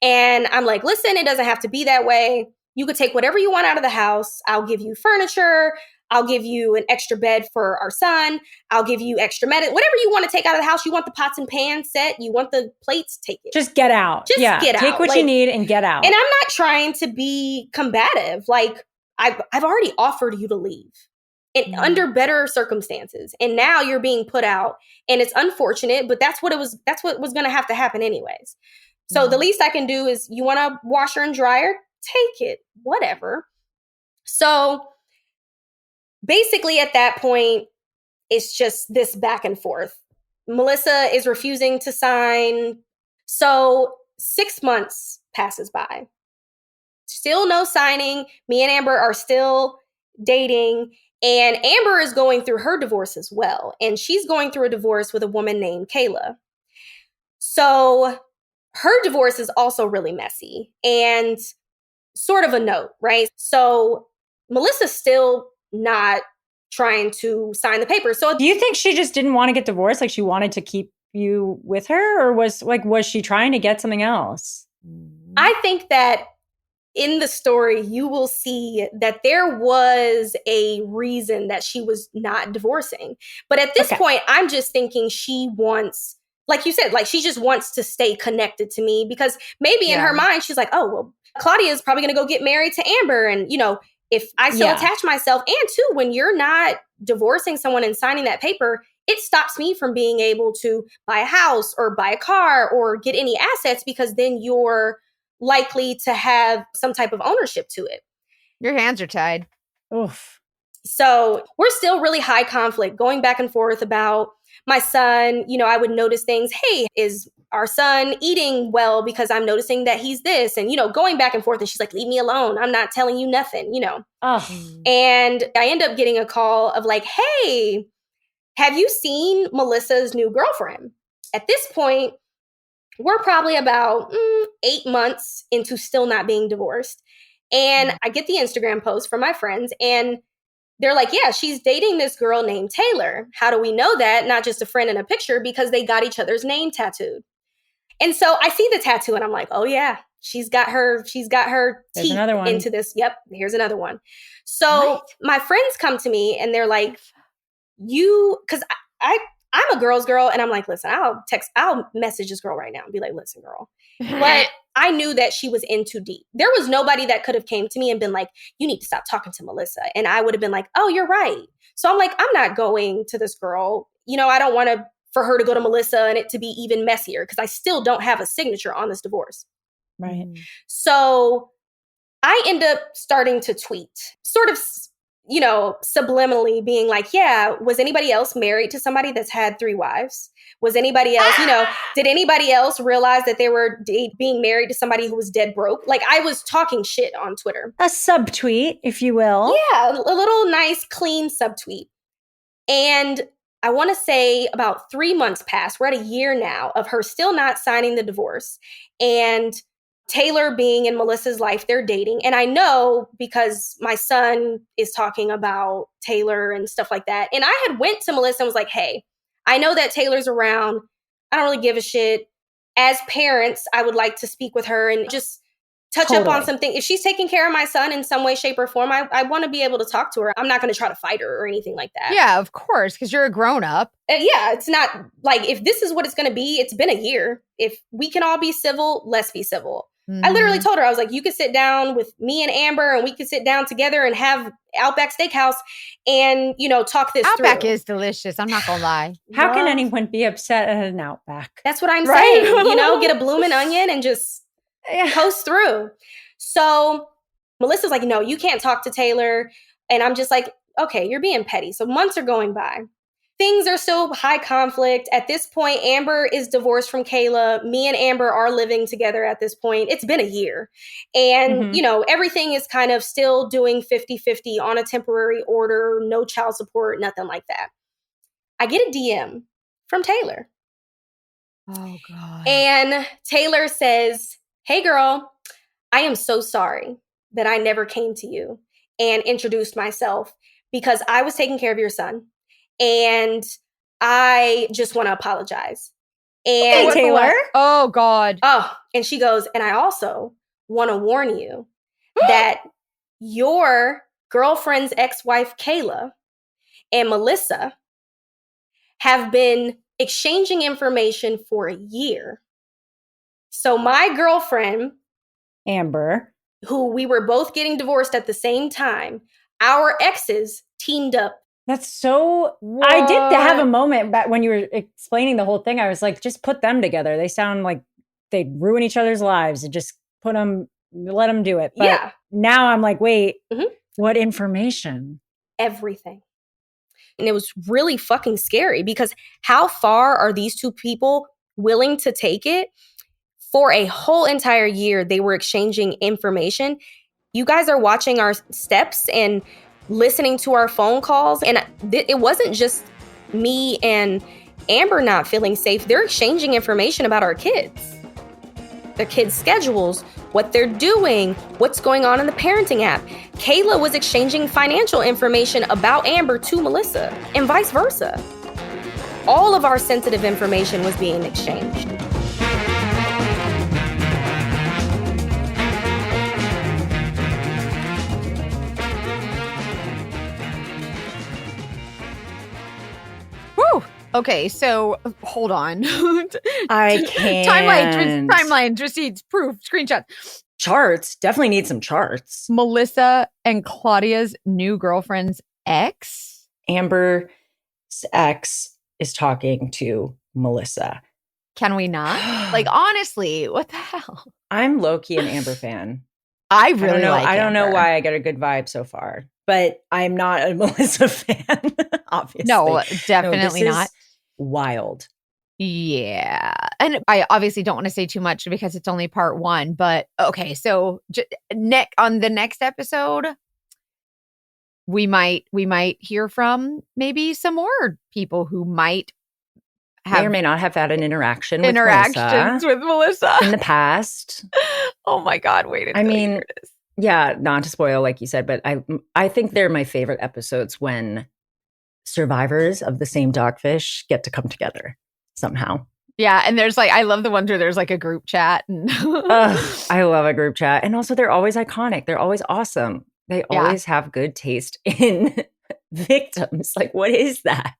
And I'm like, listen, it doesn't have to be that way. You could take whatever you want out of the house. I'll give you furniture. I'll give you an extra bed for our son. I'll give you extra medicine. Whatever you want to take out of the house. You want the pots and pans set. You want the plates, take it. Just get out. Just get out. Take what you need and get out. And I'm not trying to be combative. Like, I've already offered you to leave under better circumstances. And now you're being put out. And it's unfortunate, but that's what was going to have to happen anyways. So the least I can do is, you want a washer and dryer? Take it, whatever. So basically at that point, it's just this back and forth. Melissa is refusing to sign. So 6 months passes by. Still no signing. Me and Amber are still dating. And Amber is going through her divorce as well. And she's going through a divorce with a woman named Kayla. So her divorce is also really messy. And sort of a note, right? So Melissa's still not trying to sign the paper. So do you think she just didn't want to get divorced? Like, she wanted to keep you with her? Or was she trying to get something else? I think that in the story, you will see that there was a reason that she was not divorcing. But at this point, I'm just thinking she wants, like you said, like she just wants to stay connected to me, because maybe in her mind, she's like, oh, well, Claudia is probably going to go get married to Amber. And, you know, if I still attach myself, and too, when you're not divorcing someone and signing that paper, it stops me from being able to buy a house or buy a car or get any assets, because then you're likely to have some type of ownership to it. Your hands are tied. Oof. So we're still really high conflict, going back and forth about my son. I would notice things. Hey, is our son eating well? Because I'm noticing that he's this, and, going back and forth. And she's like, leave me alone. I'm not telling you nothing, And I end up getting a call of like, hey, have you seen Melissa's new girlfriend? At this point, we're probably about 8 months into still not being divorced. And I get the Instagram post from my friends, and they're like, yeah, she's dating this girl named Taylor. How do we know that? Not just a friend in a picture, because they got each other's name tattooed. And so I see the tattoo and I'm like, oh yeah, she's got her There's teeth another one. into this. Yep, here's another one. So my friends come to me and they're like, because I'm a girl's girl, and I'm like, listen, I'll message this girl right now and be like, listen, girl. But I knew that she was in too deep. There was nobody that could have came to me and been like, you need to stop talking to Melissa. And I would have been like, oh, you're right. So I'm like, I'm not going to this girl. I don't want for her to go to Melissa and it to be even messier, because I still don't have a signature on this divorce. Right. So I end up starting to tweet, sort of, subliminally being like, yeah, was anybody else married to somebody that's had 3 wives? Was anybody else, did anybody else realize that they were being married to somebody who was dead broke? Like, I was talking shit on Twitter. A subtweet, if you will. Yeah, a little nice, clean subtweet. And I want to say about 3 months passed. We're at a year now of her still not signing the divorce. And Taylor being in Melissa's life, they're dating. And I know because my son is talking about Taylor and stuff like that. And I had went to Melissa and was like, hey, I know that Taylor's around. I don't really give a shit. As parents, I would like to speak with her and just touch up on something. If she's taking care of my son in some way, shape, or form, I want to be able to talk to her. I'm not going to try to fight her or anything like that. Yeah, of course, because you're a grown up. Yeah, it's not like, if this is what it's going to be, it's been a year. If we can all be civil, let's be civil. I literally told her, I was like, you could sit down with me and Amber and we could sit down together and have Outback Steakhouse and, talk this through. Outback is delicious. I'm not going to lie. How can anyone be upset at an Outback? That's what I'm saying. Get a bloomin' onion and just coast through. So Melissa's like, no, you can't talk to Taylor. And I'm just like, okay, you're being petty. So months are going by. Things are still high conflict. At this point, Amber is divorced from Kayla. Me and Amber are living together at this point. It's been a year. And, everything is kind of still doing 50-50 on a temporary order, no child support, nothing like that. I get a DM from Taylor. Oh, God. And Taylor says, hey, girl, I am so sorry that I never came to you and introduced myself, because I was taking care of your son. And I just want to apologize. And okay, Taylor. Oh, God. Oh, and she goes, and I also want to warn you that your girlfriend's ex-wife, Kayla, and Melissa have been exchanging information for a year. So my girlfriend, Amber, who we were both getting divorced at the same time, our exes teamed up. That's so... What? I did have a moment back when you were explaining the whole thing. I was like, just put them together. They sound like they'd ruin each other's lives, and just let them do it. But now I'm like, wait, what information? Everything. And it was really fucking scary, because how far are these two people willing to take it? For a whole entire year, they were exchanging information. You guys are watching our steps and listening to our phone calls. And it wasn't just me and Amber not feeling safe. They're exchanging information about our kids, their kids' schedules, what they're doing, what's going on in the parenting app. Kayla was exchanging financial information about Amber to Melissa, and vice versa. All of our sensitive information was being exchanged. Okay, so hold on. I can't. Timeline, receipts, proof, screenshots. Charts. Definitely need some charts. Melissa and Claudia's new girlfriend's ex? Amber's ex is talking to Melissa. Can we not? Like, honestly, what the hell? I'm low-key an Amber fan. I really like I don't know Amber. why I get a good vibe so far. but I'm not a Melissa fan, obviously. No, definitely this not. Is wild. Yeah. And I obviously don't want to say too much because it's only part 1, but okay. So on the next episode, we might hear from maybe some more people who might have may or may not have had an interactions with Melissa in the past. Oh my God. Wait until you hear this. Yeah, not to spoil, like you said, but I think they're my favorite episodes when survivors of the same dogfish get to come together somehow. Yeah, and there's I love the ones where there's a group chat. And I love a group chat. And also they're always iconic. They're always awesome. They always have good taste in victims. What is that?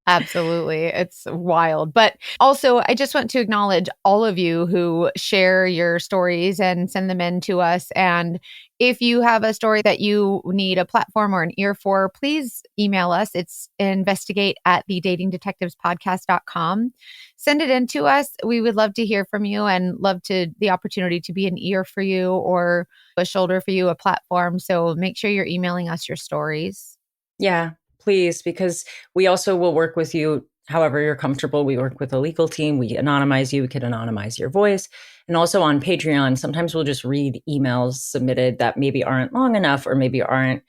Absolutely. It's wild. But also, I just want to acknowledge all of you who share your stories and send them in to us. And if you have a story that you need a platform or an ear for, please email us. It's investigate@thedatingdetectivespodcast.com. Send it in to us. We would love to hear from you and love the opportunity to be an ear for you or a shoulder for you, a platform. So make sure you're emailing us your stories. Yeah. Please, because we also will work with you however you're comfortable. We work with a legal team. We anonymize you. We can anonymize your voice. And also on Patreon, sometimes we'll just read emails submitted that maybe aren't long enough or maybe aren't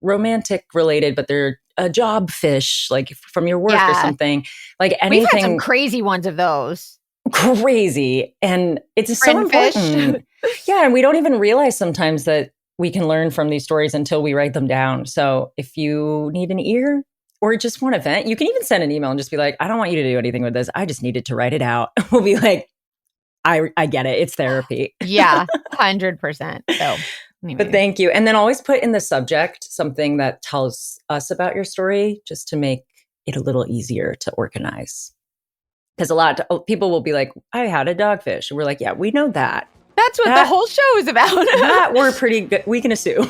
romantic related, but they're a job fish, from your work or something. Anything. We've had some crazy ones of those. Crazy. And it's so important. Yeah. And we don't even realize sometimes that we can learn from these stories until we write them down. So if you need an ear or just want to vent, you can even send an email and just be like, I don't want you to do anything with this. I just needed to write it out. We'll be like, I get it. It's therapy. Yeah, 100%. So, but thank you. And then always put in the subject something that tells us about your story just to make it a little easier to organize. Because a lot of people will be like, I had a dogfish. And we're like, yeah, we know that. That's what the whole show is about. That we're pretty good. We can assume.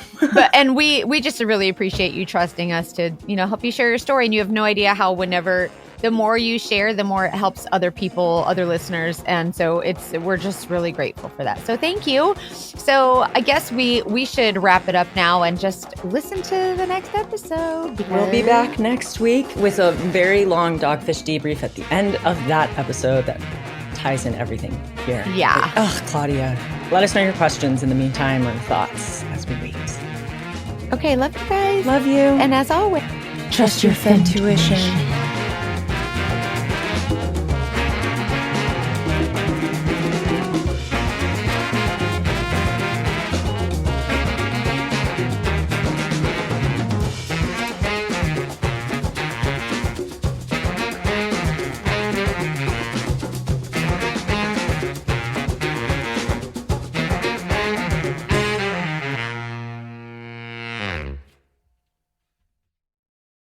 And we just really appreciate you trusting us to, help you share your story. And you have no idea how the more you share, the more it helps other people, other listeners. And so we're just really grateful for that. So thank you. So I guess we should wrap it up now and just listen to the next episode. We'll be back next week with a very long dogfish debrief at the end of that episode that ties in everything here. Yeah. Claudia, let us know your questions in the meantime or thoughts as we wait. Okay, love you guys. Love you. And as always, trust your intuition.